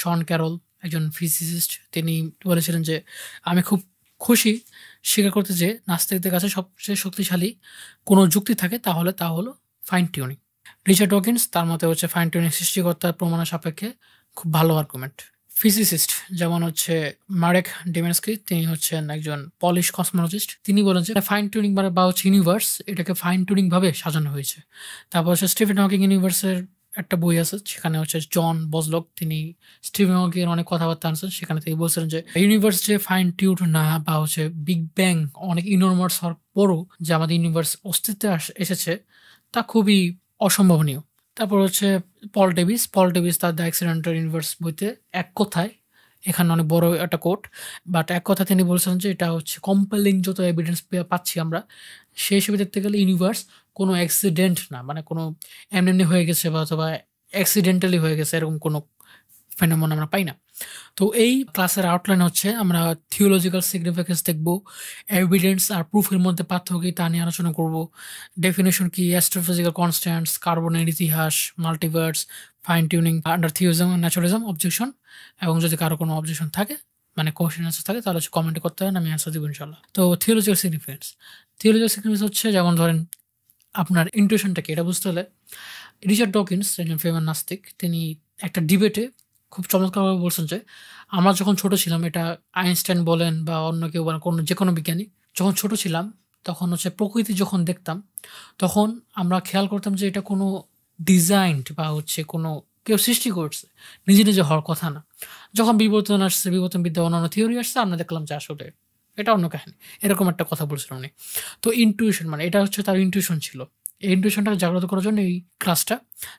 শন ক্যারল, একজন ফিজিসিস্ট, তিনি বলেছিলেন যে আমি খুব খুশি স্বীকার করতে যে নাস্তিকদের কাছে সবচেয়ে শক্তিশালী কোনো যুক্তি থাকে, তাহলে তা হলো ফাইন টিউনিং। রিচার্ড ডকিন্স, তার মতে হচ্ছে ফাইন টিউনিং সৃষ্টিকর্তার প্রমাণের সাপেক্ষে খুব ভালো আর্গুমেন্ট। ফিজিসিস্ট যেমন হচ্ছে মারেক ডিমেন্সকি, তিনি হচ্ছেন একজন পলিশ কসমোলজিস্ট। তিনি বলেন যে ফাইন টিউনিং বা হচ্ছে ইউনিভার্স, এটাকে ফাইন টিউনিং ভাবে সাজানো হয়েছে। তারপর হচ্ছে স্টিফেন হকিং ইউনিভার্সের একটা বই আছে, সেখানে হচ্ছে জন বজলক, তিনি স্টিফেন হকিং এর অনেক কথাবার্তা আনছেন। সেখানে তিনি বলছিলেন যে ইউনিভার্স যে ফাইন টিউড না, বা হচ্ছে বিগ ব্যাং অনেক ইনর্মাস হওয়ার পরও যে আমাদের ইউনিভার্স অস্তিত্বে এসেছে, তা খুবই অসম্ভাবনীয়। তারপর হচ্ছে পল ডেভিস তার দ্য অ্যাক্সিডেন্টাল ইউনিভার্স বইতে এক কথায়, এখানে অনেক বড় একটা কোট, বাট এক কথা তিনি বলছেন যে এটা হচ্ছে কম্পেলিং যত এভিডেন্স পাচ্ছি আমরা, সেই হিসেবে দেখতে গেলে ইউনিভার্স কোনো অ্যাক্সিডেন্ট না, মানে কোনো এমনি হয়ে গেছে বা অথবা অ্যাক্সিডেন্টালি হয়ে গেছে, এরকম কোনো ফেনোমেনন আমরা পাই না। তো এই ক্লাসের আউটলাইন হচ্ছে আমরা থিওলজিক্যাল সিগনিফিকেন্স দেখব, এভিডেন্স আর প্রুফের মধ্যে পার্থক্য কি তা নিয়ে আলোচনা করব, ডেফিনেশন কি, অ্যাস্ট্রোফিজিক্যাল কনস্ট্যান্টস, কার্বনের ইতিহাস, multiverse, fine tuning under theorism, naturalism, objection. এবং যদি কারো কোনো অবজেকশন থাকে, মানে কোয়েশ্চেন আনসার থাকে, তাহলে হচ্ছে কমেন্টে করতে হবে, আমি অ্যান্সার দিব ইনশাল্লাহ। তো থিওলজিক্যাল সিগনিফিকেন্স হচ্ছে, যেমন ধরেন আপনার ইন্টুইশনটা কি, এটা বুঝতে হলে রিচার্ড ডকিন্স, একজন ফেমাস নাস্তিক, তিনি একটা ডিবেটে খুব চমৎকারভাবে বলছেন যে আমরা যখন ছোট ছিলাম, এটা আইনস্টাইন বলেন বা অন্য কেউ বলেন, যে কোনো বিজ্ঞানী, যখন ছোট ছিলাম তখন হচ্ছে প্রকৃতি যখন দেখতাম, তখন আমরা খেয়াল করতাম যে এটা কোনো ডিজাইনড বা হচ্ছে কোনো কেউ সৃষ্টি করছে, নিজে নিজে হওয়ার কথা না। যখন বিবর্তন আসছে, বিবর্তন বিদ্যা অন্যান্য থিওরি আসছে, আমরা দেখলাম যে আসলে এটা অন্য কাহিনী, এরকম একটা কথা বলছিলাম উনি। তো ইনটুইশন, মানে এটা হচ্ছে তার ইনটুইশন ছিল। এই ইনটুইশনটাকে জাগ্রত করার জন্য এই ক্লাসটা।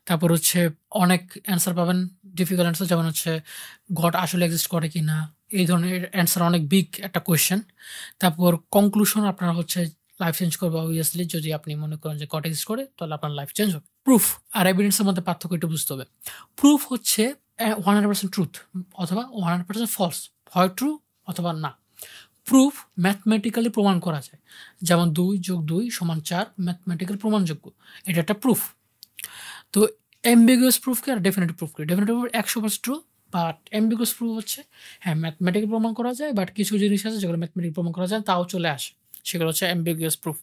তারপর হচ্ছে অনেক অ্যান্সার পাবেন, ডিফিকাল্ট অ্যান্সার, যেমন হচ্ছে গড আসলে এক্সিস্ট করে কি না, এই ধরনের অ্যান্সার, অনেক বিগ একটা কোয়েশ্চেন। তারপর কনক্লুশন, আপনার হচ্ছে লাইফ চেঞ্জ করবে অবভিয়াসলি, যদি আপনি মনে করেন যে গড এক্সিস্ট করে, তাহলে আপনার লাইফ চেঞ্জ হবে। প্রুফ আর এভিডেন্সের মধ্যে পার্থক্য একটু বুঝতে হবে। প্রুফ হচ্ছে 100% ট্রুথ অথবা 100% ফলস, হয় ট্রু অথবা না। প্রুফ ম্যাথমেটিক্যালি প্রমাণ করা যায়, যেমন 2+2=4 ম্যাথমেটিক্যাল প্রমাণযোগ্য, এটা একটা প্রুফ। তো অ্যাম্বিগুয়াস প্রুফকে আর ডেফিনেটিভ প্রুফকে, definitive proof 100% true, but ambiguous proof হচ্ছে হ্যাঁ ম্যাথমেটিক্যাল প্রমাণ করা যায়, বাট কিছু জিনিস আছে যেগুলো ম্যাথমেটিক প্রমাণ করা যায়, তাও চলে আসে, সেগুলো হচ্ছে অ্যাম্বিগুয়াস প্রুফ।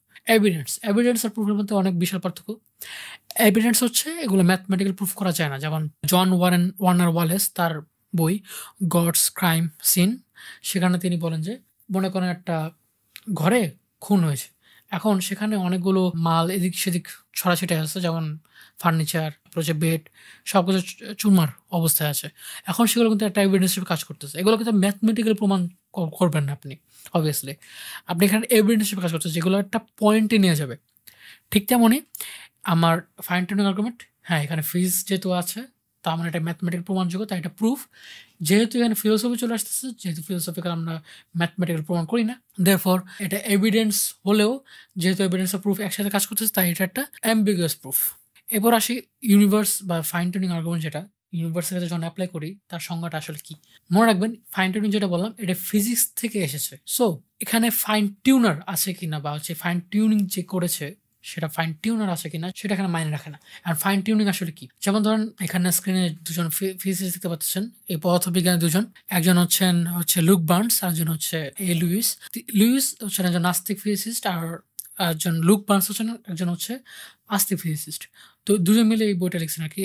এভিডেন্স আর প্রুফের মধ্যে অনেক বিশাল পার্থক্য। এভিডেন্স হচ্ছে এগুলো ম্যাথমেটিক্যাল প্রুফ করা যায় না, যেমন জন ওয়ার্নার ওয়ালেস তার বই গডস ক্রাইম সিন, সেখানে তিনি বলেন যে মনে করেন একটা ঘরে খুন হয়েছে, এখন সেখানে অনেকগুলো মাল এদিক সেদিক ছড়াছিটে আছে, যেমন ফার্নিচার, হচ্ছে বেড, সব কিছু চুরমার অবস্থায় আছে। এখন সেগুলো কিন্তু একটা এভিডেন্স হিসেবে কাজ করতেছে, এগুলো কিন্তু ম্যাথমেটিক্যাল প্রমাণ করবেন না আপনি, অবভিয়াসলি আপনি এখানে এভিডেন্স হিসেবে কাজ করতেছে, যেগুলো একটা পয়েন্টে নিয়ে যাবে। ঠিক তেমনই আমার ফাইন টিউনিং আর্গুমেন্ট, হ্যাঁ এখানে ফিজ যেহেতু আছে, তার মানে এটা ম্যাথমেটিক্যাল প্রমাণযোগ্য, তাই এটা প্রুফ। যেহেতু এখানে ফিলোসফি চলে আসতেছে, যেহেতু ফিলোসফিক্যাল আমরা ম্যাথমেটিক্যাল প্রমাণ করি না, দেয়ারফর এটা এভিডেন্স হলেও যেহেতু এভিডেন্স আর প্রুফ একসাথে কাজ করতেছে, তাই এটা একটা অ্যাম্বিগুয়াস প্রুফ। এরপর আসি ইউনিভার্স বা ফাইন টিউনিং আর্গুমেন্ট, যেটা ইউনিভার্সের কাছে যখন অ্যাপ্লাই করি তার সংজ্ঞাটা আসলে কি। মনে রাখবেন ফাইন টিউনিং যেটা বললাম এটা ফিজিক্স থেকে এসেছে। সো এখানে ফাইন টিউনার আছে কিনা বা হচ্ছে ফাইন টিউনিং যে করেছে সেটা ফাইন টিউনার আছে কিনা সেটা এখানে মাইনে রাখে না। আর ফাইন টিউনিং আসলে কি, যেমন ধরেন এখানে স্ক্রিনে দুজন ফিজিসিস্ট দেখতে পাচ্ছেন, এই পদার্থবিজ্ঞানের দুজন, একজন হচ্ছে লুক বার্নস আর একজন হচ্ছে লুইস। লুইস হচ্ছেন একজন নাস্তিক ফিজিসিস্ট আর একজন লুক বার্নস হচ্ছেন একজন হচ্ছে আস্তিক ফিজিসিস্ট। তো দুজন মিলে এই বইটা লিখছেন আর কি,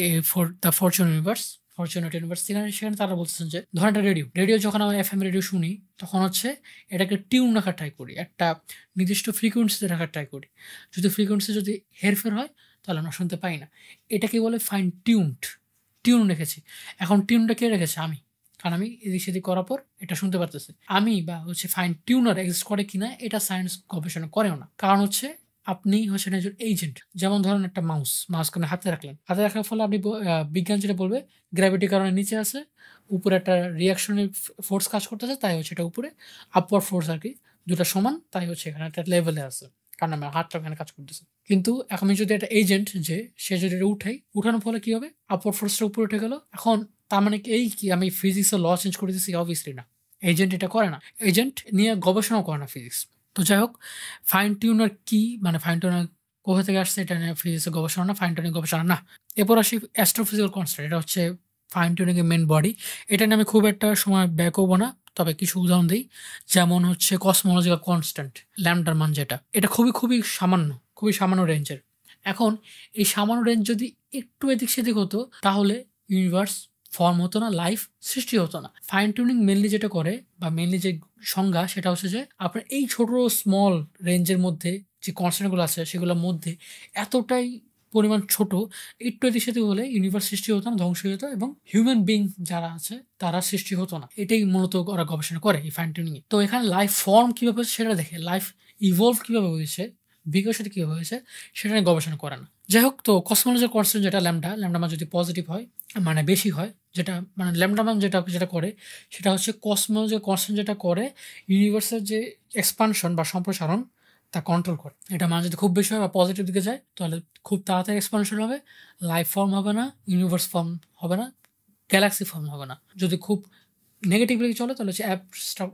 the Fortune universe, fortunate universe. সেখানে তারা বলতেছেন যে ধরেন একটা রেডিও যখন আমরা এফএম রেডিও শুনি তখন হচ্ছে এটাকে টিউন রাখার ট্রাই করি, একটা নির্দিষ্ট ফ্রিকোয়েন্সিতে রাখার ট্রাই করি। যদি ফ্রিকোয়েন্সি যদি হেরফের হয় তাহলে আমরা শুনতে পাই না। এটাকে বলে ফাইন টিউন রেখেছি। এখন টিউনটা কে রেখেছে? আমি, কারণ আমি এদিক সেদিক করার পর এটা শুনতে পারতেছি। আমি বা হচ্ছে ফাইন টিউনার এক্সিস্ট করে কিনা এটা সায়েন্স গবেষণা করেও না, কারণ হচ্ছে আপনি হচ্ছেন একজন এজেন্ট। যেমন ধরেন একটা মাউসকে আপনি হাতে রাখার ফলে আপনি বিজ্ঞান যেটা বলবে গ্র্যাভিটির কারণে নিচে আছে, উপরে একটা রিয়াকশনের ফোর্স কাজ করতেছে, তাই হচ্ছে এটা উপরে আপওয়ার্ড ফোর্স আর কি, দুটা সমান, তাই হচ্ছে এখানে একটা লেভেলে আছে, কারণ আমার হাতটা এখানে কাজ করতেছে। কিন্তু এখন আমি যদি একটা এজেন্ট যে সে যদি এটা উঠানোর ফলে কি হবে, আপওয়ার্ড ফোর্সটা উপরে উঠে গেল। এখন তার মানে কি আমি ফিজিক্সের ল চেঞ্জ করে দিচ্ছি? অবভিয়াসলি না, এজেন্ট এটা করে না, এজেন্ট নিয়ে গবেষণাও করে না ফিজিক্স। তো যাই হোক, ফাইন টিউনার কি, মানে ফাইন টিউনার কোথা থেকে আসছে এটা নিয়ে ফিজিক্সের গবেষণা না, ফাইন টিউনিং গবেষণা না। এরপর আসি অ্যাস্ট্রোফিজিক্যাল কনস্ট্যান্ট, এটা হচ্ছে ফাইন টিউনিং এর মেন বডি। এটা নিয়ে আমি খুব একটা সময় ব্যয় করবো না, তবে কিছু উদাহরণ দিই। যেমন হচ্ছে কসমোলজিক্যাল কনস্ট্যান্ট, ল্যামডার মান, যেটা এটা খুবই সামান্য রেঞ্জের। এখন এই সামান্য রেঞ্জ যদি একটু এদিক সেদিক হতো তাহলে ইউনিভার্স ফর্ম হতো না, লাইফ সৃষ্টি হতো না। ফাইন টিউনিং মেনলি যেটা করে বা মেনলি যে সংজ্ঞা সেটা হচ্ছে যে আপনার এই ছোট স্মল রেঞ্জের মধ্যে যে কনস্ট্যান্টগুলো আছে সেগুলোর মধ্যে এতটাই পরিমাণ ছোট, একটু এদিক সেদিক হলে ইউনিভার্স সৃষ্টি হতো না, ধ্বংস হয়ে যেত, এবং হিউম্যান বিং যারা আছে তারা সৃষ্টি হতো না। এটাই মূলত ওরা গবেষণা করে এই ফাইন টিউনিং এ। তো এখানে লাইফ ফর্ম কিভাবে হচ্ছে সেটা দেখে, লাইফ ইভলভ কিভাবে হয়েছে, বিকশিত কীভাবে হয়েছে সেটা নিয়ে গবেষণা করে না। যাই হোক, তো কসমোলজিক্যাল কনস্ট্যান্ট যেটা ল্যামডা মান যদি পজিটিভ হয়, মানে বেশি হয়, যেটা মানে ল্যামডা মান যেটা করে সেটা হচ্ছে কসমোলজিক্যাল কনস্ট্যান্ট যেটা করে ইউনিভার্সের যে এক্সপানশন বা সম্প্রসারণ তা কন্ট্রোল করে। এটা মান যদি খুব বেশি হয় বা পজিটিভ দিকে যায় তাহলে খুব তাড়াতাড়ি এক্সপানশন হবে, লাইফ ফর্ম হবে না, ইউনিভার্স ফর্ম হবে না, গ্যালাক্সি ফর্ম হবে না। যদি খুব নেগেটিভলি চলে তাহলে হচ্ছে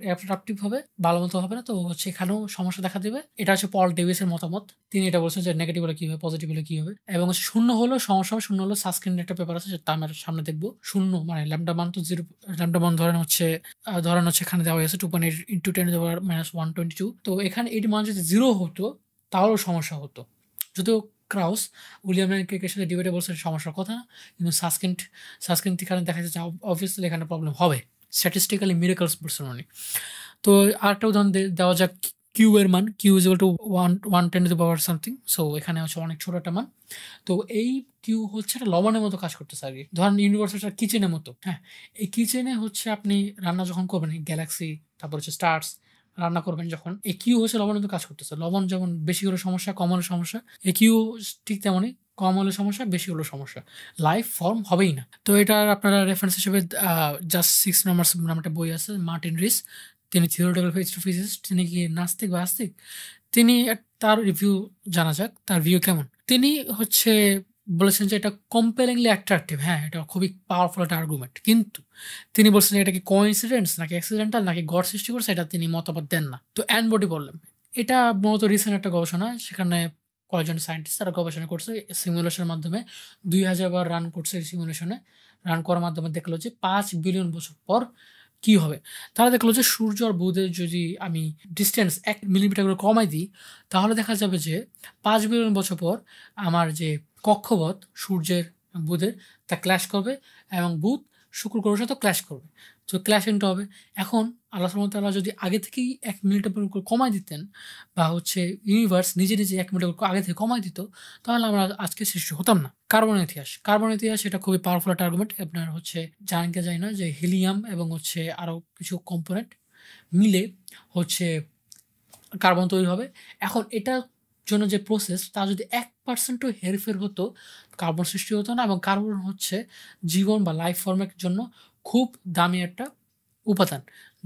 অ্যাবস্ট্রাকটিভ হবে, ভালো মতো হবে না। তো হচ্ছে এখানেও সমস্যা দেখা দেবে। এটা হচ্ছে পল ডেভিসের মতামত। তিনি এটা বলছেন যে নেগেটিভ হলে কী হবে, পজিটিভ হলে কী হবে। এবং হচ্ছে শূন্য হলেও সমস্যা হবে। শূন্য হলো সাসকিনের একটা পেপার আছে যেটা আমরা সামনে দেখবো। শূন্য মানে ল্যামডা মান তো জিরো, ল্যামডা মান ধরেন হচ্ছে এখানে দেওয়া হয়েছে 2.8 × 10⁻122। তো এখানে এটি মান যদি জিরো হতো তাহলেও সমস্যা হতো। যদিও ক্রাউস উইলিয়াম লেনকের সাথে ডিবেটে বলছে সমস্যার কথা, কিন্তু সাসকিন এখানে দেখা যাচ্ছে অবভিয়াসলি এখানে প্রবলেম হবে। স্ট্যাটিস্টিক্যালি মিরাকলস বলছেন উনি। তো আরেকটা উদাহরণ দেওয়া যাক, কিউ এর মান, Q is equal to 110 something. So এখানে হচ্ছে অনেক ছোট একটা মান। তো এই কিউ হচ্ছে একটা লবণের মতো কাজ করতেছে আর কি। ধরেন ইউনিভার্স একটা কিচেনের মতো। হ্যাঁ, এই কিচেনে হচ্ছে আপনি রান্না যখন করবেন, গ্যালাক্সি তারপর হচ্ছে স্টার্স রান্না করবেন যখন, এই কিউ হচ্ছে লবণের মতো কাজ করতেছে। লবণ যেমন বেশি হলে সমস্যা, কম হলে সমস্যা, এই কিউ ঠিক তেমনই, কম হলে সমস্যা, বেশি হলে সমস্যা, লাইফ ফর্ম হবেই না। তো এটার আপনারা রেফারেন্স হিসেবে জাস্ট 6 নাম্বারস নামে একটা বই আছে, মার্টিন রিস, তিনি থিওরিটিক্যাল ফিজিসিস্ট। তিনি কি নাস্তিক বা আস্তিক, তিনি তার রিভিউ জানা যাক, তার ভিউ কেমন। তিনি হচ্ছে বলেছেন যে এটা কম্পেলিংলি অ্যাট্রাকটিভ। হ্যাঁ, এটা খুবই পাওয়ারফুল একটা আর্গুমেন্ট, কিন্তু তিনি বলছেন এটা কি কোইন্সিডেন্স নাকি অ্যাক্সিডেন্টাল নাকি গড সৃষ্টি করছে এটা তিনি মতামত দেন না। তো অ্যানবডি বললেন, এটা মূলত রিসেন্ট একটা গবেষণা, সেখানে কয়েকজন সায়েন্টিস্ট তারা গবেষণা করছে সিমুলেশনের মাধ্যমে, 2000 বার রান করছে। এই সিমুলেশনে রান করার মাধ্যমে দেখলো যে 5 বিলিয়ন বছর পর কি হবে। তারা দেখলো যে সূর্য আর বুধের যদি আমি ডিস্টেন্স 1 মিলিমিটার করে কমাই দিই তাহলে দেখা যাবে যে 5 বিলিয়ন বছর পর আমার যে কক্ষপথ সূর্যের বুধের তা ক্ল্যাশ করবে এবং বুধ শুক্র গ্রহের সাথে ক্ল্যাশ করবে। তো ক্ল্যাশিংটা হবে। এখন আল্লাহ সুবহানাহু ওয়া তাআলা যদি আগে থেকেই 1 মিলিমিটার করে কমাই দিতেন, বা হচ্ছে ইউনিভার্স নিজে এক মিলিমিটার করে আগে থেকে কমাই দিত, তাহলে আমরা আজকে সৃষ্টি হতাম না। কার্বন ইতিহাস এটা খুবই পাওয়ারফুল একটা আর্গুমেন্ট। আপনার হচ্ছে জানেন কি জানি না যে হিলিয়াম এবং হচ্ছে আরও কিছু কম্পোনেন্ট মিলে হচ্ছে কার্বন তৈরি হবে। এখন এটার জন্য যে প্রসেস তা যদি 1 1% হেরফের হতো কার্বন সৃষ্টি হতো না, এবং কার্বন হচ্ছে জীবন বা লাইফ ফর্মের জন্য খুব দামি একটা উপাদান,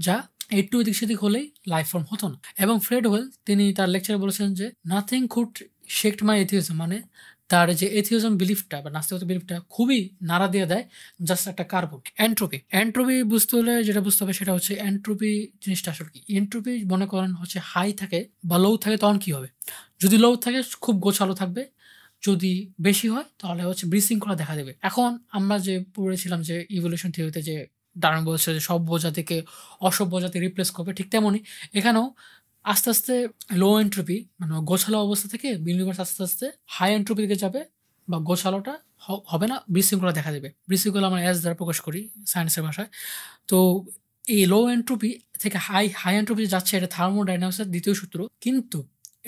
যা একটু এদিক সেদিক হলেই লাইফ ফর্ম হতো না। এবং ফ্রেড ওয়েল তিনি তার লেকচারে বলেছেন যে নাথিং কুড শেকড মাই এথিওজম, মানে তার যে এথিওজম বিলিফটা বা নাস্তিকতা বিলিফটা খুবই নাড়া দিয়ে দেয় জাস্ট একটা কার্বন। এন্ট্রপি বুঝতে হলে যেটা বুঝতে হবে সেটা হচ্ছে এন্ট্রপি জিনিসটা আসলে কি। এন্ট্রপি মনে করেন হচ্ছে হাই থাকে বা লো থাকে, তখন কি হবে? যদি লো থাকে খুব গোছালো থাকবে, যদি বেশি হয় তাহলে হচ্ছে বিশৃঙ্খলা দেখা দেবে। এখন আমরা যে পড়েছিলাম যে ইভলিউশন থিওরিতে যে ডারউইন বলছে যে সভ্য জাতিকে অসভ্য জাতি রিপ্লেস করবে, ঠিক তেমনই এখানেও আস্তে আস্তে লো এন্ট্রপি মানে গোছালো অবস্থা থেকে ইউনিভার্স আস্তে আস্তে হাই এন্ট্রপি দিকে যাবে, বা গোছালোটা হবে না, বিশৃঙ্খলা দেখা দেবে। বিশৃঙ্খলা আমরা অ্যাজ দ্বারা প্রকাশ করি সায়েন্সের ভাষায়। তো এই লো এন্ট্রপি থেকে হাই এন্ট্রপি যাচ্ছে, এটা থার্মোডাইনামিক্সের দ্বিতীয় সূত্র। কিন্তু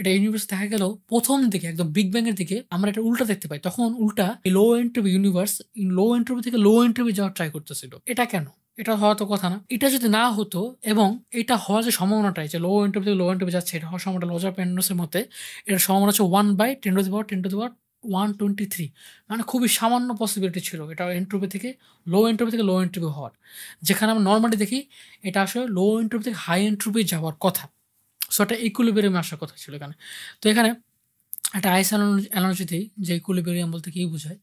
এটা ইউনিভার্স দেখা গেল প্রথম দিকে একদম বিগ ব্যাং এর দিকে আমরা এটা উল্টা দেখতে পাই। তখন উল্টা লো এন্ট্রপি ইউনিভার্স লো এন্ট্রপি থেকে লো এন্ট্রপি যাওয়ার ট্রাই করতেছিল। এটা কেন? এটা হওয়ার তো কথা না। এটা যদি না হতো, এবং এটা হওয়ার যে সম্ভাবনাটাই যে লো এন্ট্রপি থেকে লো এন্ট্রপি যাচ্ছে, এটা হওয়ার সম্ভাবনা রজার পেনরোসের মতে এটার সম্ভাবনা হচ্ছে 1/10⁻123, মানে খুবই সামান্য পসিবিলিটি ছিল এটা এন্ট্রপি থেকে লো এন্ট্রপি হওয়ার। যেখানে আমরা নর্মালি দেখি এটা আসলে লো এন্ট্রপি থেকে হাই এন্ট্রপি যাওয়ার কথা। সো একটা ইকুইলিব্রিয়ামে আসার কথা ছিল এখানে। তো এখানে একটা আইস অ্যানালজি দিই যে ইকুইলিব্রিয়াম বলতে কী বোঝায়।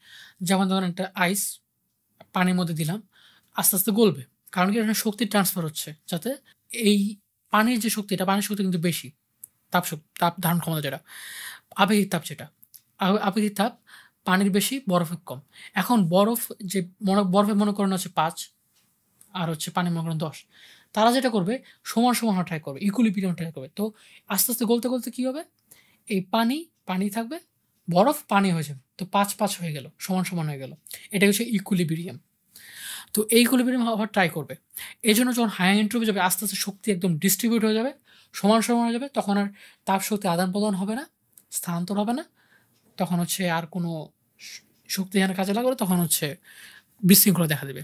যেমন ধরেন একটা আইস পানির মধ্যে দিলাম, আস্তে আস্তে গলবে, কারণ কি এখানে শক্তি ট্রান্সফার হচ্ছে, যাতে এই পানির যে শক্তি, এটা পানির শক্তি কিন্তু বেশি, তাপ ধারণ ক্ষমতা যেটা, আবেগিক তাপ যেটা, আবেগিক তাপ পানির বেশি, বরফের কম। এখন বরফে মনে করেন হচ্ছে 5, আর হচ্ছে পানি মনে করেন 10। তারা যেটা করবে সমান সমান ট্রাই করবে, ইকুইলিব্রিয়াম ট্রাই করবে। তো আস্তে আস্তে গলতে গলতে কী হবে, এই পানি থাকবে, বরফ পানি হয়ে যাবে, তো 5 হয়ে গেল, সমান সমান হয়ে গেল। এটা হচ্ছে ইকুইলিব্রিয়াম। তো এই ইকুইলিব্রিয়াম হওয়ার ট্রাই করবে। এই জন্য যখন হাই এন্ট্রপি যাবে আস্তে আস্তে শক্তি একদম ডিস্ট্রিবিউট হয়ে যাবে, সমান সমান হয়ে যাবে, তখন আর তাপ শক্তি আদান প্রদান হবে না, স্থানান্তর হবে না, তখন হচ্ছে আর কোনো শক্তি এখানে কাজে লাগবে, তখন হচ্ছে বিশৃঙ্খলা দেখা দেবে,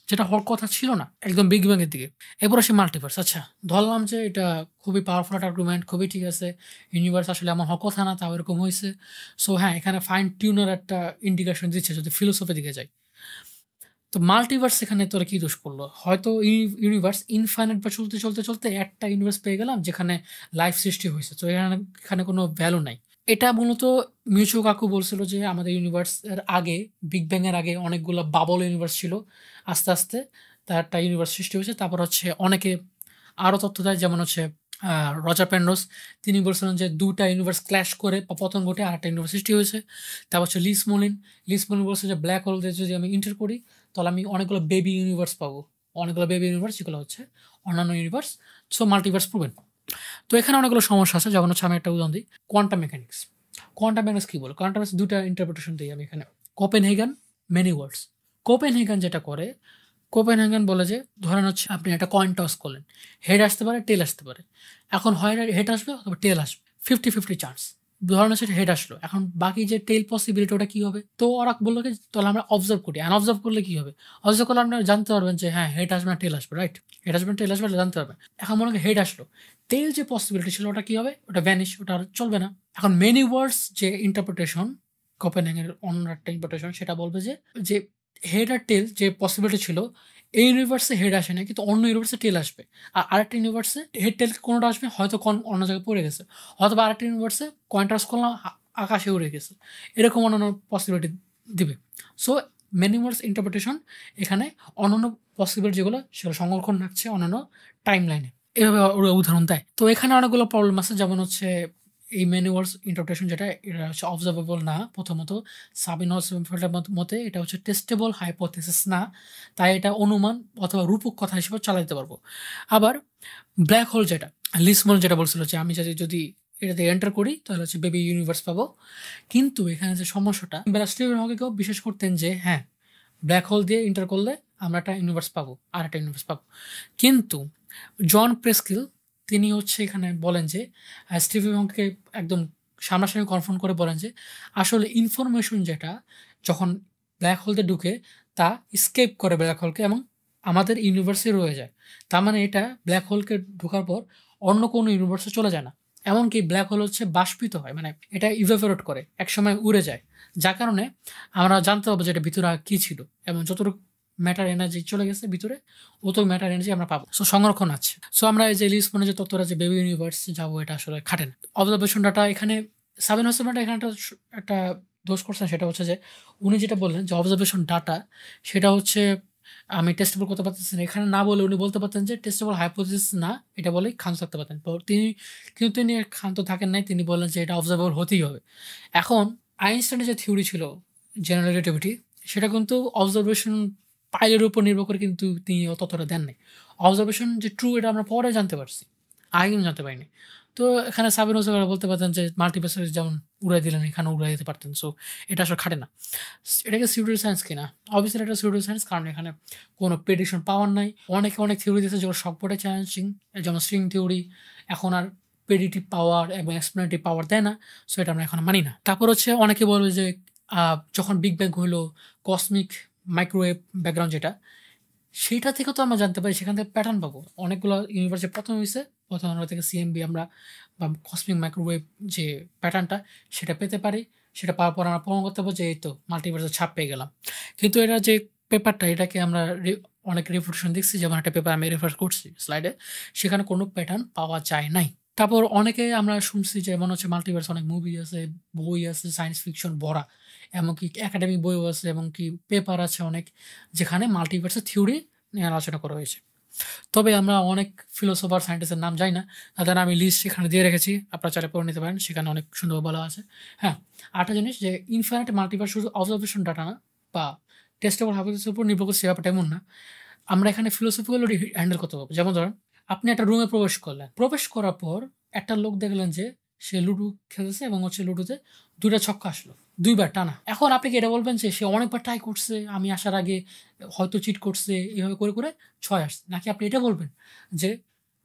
যেটা হওয়ার কথা ছিল না একদম বিগ ব্যাংয়ের দিকে। এরপর আসে মাল্টিভার্স। আচ্ছা, ধরলাম যে এটা খুবই পাওয়ারফুল একটা আর্গুমেন্ট, খুবই ঠিক আছে, ইউনিভার্স আসলে এমন হওয়ার কথা না, তাও এরকম হয়েছে। সো হ্যাঁ, এখানে ফাইন টিউনার একটা ইন্ডিকেশন দিচ্ছে যদি ফিলোসফি দিকে যাই। তো মাল্টিভার্স এখানে তোরা কি দোষ করলো? হয়তো ইউনিভার্স ইনফাইনাইট বা চলতে চলতে চলতে একটা ইউনিভার্স পেয়ে গেলাম যেখানে লাইফ সৃষ্টি হয়েছে, তো এখানে কোনো ভ্যালু নাই। এটা মূলত মিউচিও কাকু বলছিল যে আমাদের ইউনিভার্সের আগে, বিগ ব্যাং এর আগে অনেকগুলো বাবল ইউনিভার্স ছিল, আস্তে আস্তে তার একটা ইউনিভার্স সৃষ্টি হয়েছে। তারপর হচ্ছে অনেকে আরও তথ্য দেয়, যেমন হচ্ছে রজার পেনরোস, তিনি বলছিলেন যে 2টা ইউনিভার্স ক্ল্যাশ করে বা পতন ঘটে আরেকটা ইউনিভার্স সৃষ্টি হয়েছে। তারপর হচ্ছে লিস মোলিন বলছে যে ব্ল্যাক হোল দিয়ে যদি আমি ইন্টার করি তাহলে আমি অনেকগুলো বেবি ইউনিভার্স পাবো, যেগুলো হচ্ছে অন্যান্য ইউনিভার্স। So multiverse proven. তো এখানে অনেকগুলো সমস্যা আছে, যেমন হচ্ছে আমি একটা উদাহরণ দিই, কোয়ান্টাম মেকানিক্স কী বলে? কোয়ান্টাম মেকানিক্স 2টা ইন্টারপ্রিটেশন দিই আমি এখানে। Copenhagen, many words. কোপেনহেগেন যেটা করে, কোপেনহেগেন বলে যে ধরেন হচ্ছে আপনি একটা কয়েন টস করলেন, হেড আসতে পারে, টেল আসতে পারে। এখন হয় হেড আসবে অথবা টেল আসবে, 50-50 চান্স। ধরেন হচ্ছে হেড আসলো, এখন বাকি যে টেল পসিবিলিটি ওটা কী হবে? তো ওরা বললো কি তাহলে আমরা অবজার্ভ করি। অবজার্ভ করলে কী হবে? অবজার্ভ করলে আপনি জানতে পারবেন যে হ্যাঁ, হেড আসবে না টেল আসবে, রাইট? হেড আসবে না টেল আসবে, জানতে পারবেন। এখন মনে হয় হেড আসলো, টেল যে পসিবিলিটি ছিল ওটা কী হবে? ওটা ভ্যানিশ, ওটা আর চলবে না। এখন মেনি ওয়ার্ডস যে ইন্টারপ্রিটেশন, কোপেনহেগেনের অন্য একটা ইন্টারপ্রিটেশন, সেটা বলবে যে যে হেড আর টেল যে পসিবিলিটি ছিল, এই ইউনিভার্সে হেড আসে না, কিন্তু অন্য ইউনিভার্সে টেল আসবে। আর আরেকটা ইউনিভার্সে হেড টেল কোনোটা আসবে, হয়তো অন্য জায়গায় পড়ে গেছে, অথবা আরেকটা ইউনিভার্সে কয়েন টস করলাম, আকাশে উড়ে গেছে, এরকম অন্যান্য পসিবিলিটি দিবে। সো মেনিভার্স ইন্টারপ্রিটেশন এখানে অন্যান্য পসিবিলিটি যেগুলো সেগুলো সংরক্ষণ রাখছে অন্যান্য টাইম লাইনে, এভাবে ওরা উদাহরণ দেয়। তো এখানে অনেকগুলো প্রবলেম আছে, যেমন হচ্ছে এই ম্যানুয়ালস ইন্টারপ্রিটেশন যেটা, এটা হচ্ছে অবজার্ভেবল না। প্রথমত সাবিনহলসের মতে এটা হচ্ছে টেস্টেবল হাইপোথেসিস না, তাই এটা অনুমান অথবা রূপক কথা হিসেবে চালাতে পারবো। আবার ব্ল্যাক হোল যেটা, লিসমন যেটা বলছিল যে আমি যদি এটাতে এন্টার করি তাহলে হচ্ছে বেবি ইউনিভার্স পাবো। কিন্তু এখানে যে সমস্যাটা, স্টিফেন হকিংও বিশ্বাস করতেন যে হ্যাঁ, ব্ল্যাক হোল দিয়ে এন্টার করলে আমরা একটা ইউনিভার্স পাবো, আর একটা ইউনিভার্স পাবো। কিন্তু জন প্রেস্কিল তিনি হচ্ছে এখানে বলেন যে স্টিফেন হকিংকে একদম সামনাসামনি কনফার্ম করে বলেন যে আসলে ইনফরমেশন যেটা যখন ব্ল্যাক হোলতে ঢুকে তা স্কেপ করে ব্ল্যাক হোলকে এবং আমাদের ইউনিভার্সে রয়ে যায়। তার মানে এটা ব্ল্যাক হোলকে ঢোকার পর অন্য কোনো ইউনিভার্সে চলে যায় না, এমনকি ব্ল্যাক হোল হচ্ছে বাষ্পিত হয়, মানে এটা ইভাপোরেট করে, একসময় উড়ে যায়, যার কারণে আমরা জানতে পারবো যে এটা ভিতরে কী ছিল, এবং যতটুকু ম্যাটার এনার্জি চলে গেছে ভিতরে, অত ম্যাটার এনার্জি আমরা পাবো। সো সংরক্ষণ আছে। সো আমরা এই যে লিসবনে যে তত্ত্বটা যে বেবি ইউনিভার্স যাবো, এটা আসলে খাটে না। অবজারভেশন ডাটা এখানে সাবিন হোসেন এখানে একটা দোষ করছেন, সেটা হচ্ছে যে উনি যেটা বললেন যে অবজারভেশন ডাটা, সেটা হচ্ছে আমি টেস্টেবল করতে পারতেছি না, এখানে না বলে উনি বলতে পারতেন যে টেস্টেবল হাইপোথিসিস না, এটা বলেই ক্ষান্ত থাকতে পারতেন। তিনি ক্ষান্ত থাকেন নাই, তিনি বললেন যে এটা অবজারভেবল হতেই হবে। এখন আইনস্টাইনের যে থিওরি ছিল জেনারেল রিলেটিভিটি, সেটা কিন্তু অবজারভেশন পাইলের উপর নির্ভর করে কিন্তু তিনি ততটা দেন নাই। অবজারভেশন যে ট্রু, এটা আমরা পরে জানতে পারছি, আগে কিন্তু জানতে পারিনি। তো এখানে সাবির হোসেন বলতে পারতেন যে মাল্টিভার্সে যেমন উড়াই দিলেন, এখানে উড়াই দিতে পারতেন। সো এটা আসলে খাটে না। এটাকে সিউডো সায়েন্স কিনা? অবভিয়াসলি এটা সিউডো সায়েন্স, কারণ এখানে কোনো প্রেডিকশন পাওয়ার নাই। অনেক থিওরি দিয়েছে যেগুলো সবকটাই চ্যালেঞ্জিং, যেমন স্ট্রিং থিওরি এখন আর প্রেডিক্টিভ পাওয়ার এবং এক্সপ্লেনেটিভ পাওয়ার দেয় না। সো এটা আমরা এখন মানি না। তারপর হচ্ছে অনেকে বলবে যে যখন বিগ ব্যাং হলো, কসমিক মাইক্রোওয়েভ ব্যাকগ্রাউন্ড যেটা, সেইটা থেকেও তো আমরা জানতে পারি, সেখান থেকে প্যাটার্ন পাবো। অনেকগুলো ইউনিভার্সে প্রথম হয়েছে, প্রথম আমরা থেকে সিএমবি আমরা বা কসমিক মাইক্রোওয়েভ যে প্যাটার্নটা, সেটা পেতে পারি। সেটা পাওয়ার পর আমরা প্রমাণ করতে পারবো যে এই তো মাল্টিভার্সের ছাপ পেয়ে গেলাম। কিন্তু এটা যে পেপারটা, এটাকে আমরা অনেক রিফ্লেকশন দেখছি, যেমন একটা পেপার আমি রেফার করছি স্লাইডে, সেখানে কোনো প্যাটার্ন পাওয়া যায় নাই। তারপর অনেকে আমরা শুনছি যে মনে হচ্ছে মাল্টিভার্স, অনেক মুভি আছে, বই আছে, সায়েন্স ফিকশন ভরা, এমনকি একাডেমিক বইও আছে, এমনকি পেপার আছে অনেক, যেখানে মাল্টিভার্সের থিওরি নিয়ে আলোচনা করা হয়েছে। তবে আমরা অনেক ফিলোসফার সায়েন্টিস্টের নাম যাই না, তাদের আমি লিস্ট সেখানে দিয়ে রেখেছি, আপনারা চাইলে পড়ে নিতে পারেন, সেখানে অনেক সুন্দর বলা আছে। হ্যাঁ, আরেকটা জিনিস, যে ইনফাইনাইট মাল্টিভার্স শুধু অবজারভেশন ডাটা না বা টেস্টেবল হাইপোথিসিসের উপর নির্ভর করছে ব্যাপারটা এমন না। আমরা এখানে ফিলোসফিগুলো হ্যান্ডেল করতে পারবো। যেমন ধরেন, আপনি একটা রুমে প্রবেশ করলেন, প্রবেশ করার পর একটা লোক দেখলেন যে সে লুডো খেলতেছে এবং হচ্ছে লুডোতে 2টা ছক্কা আসলো, 2বার টানা। এখন আপনি কি এটা বলবেন যে সে অনেকবার ট্রাই করছে, আমি আসার আগে হয়তো চিট করছে, এইভাবে করে করে 6 আসছে? নাকি আপনি এটা বলবেন যে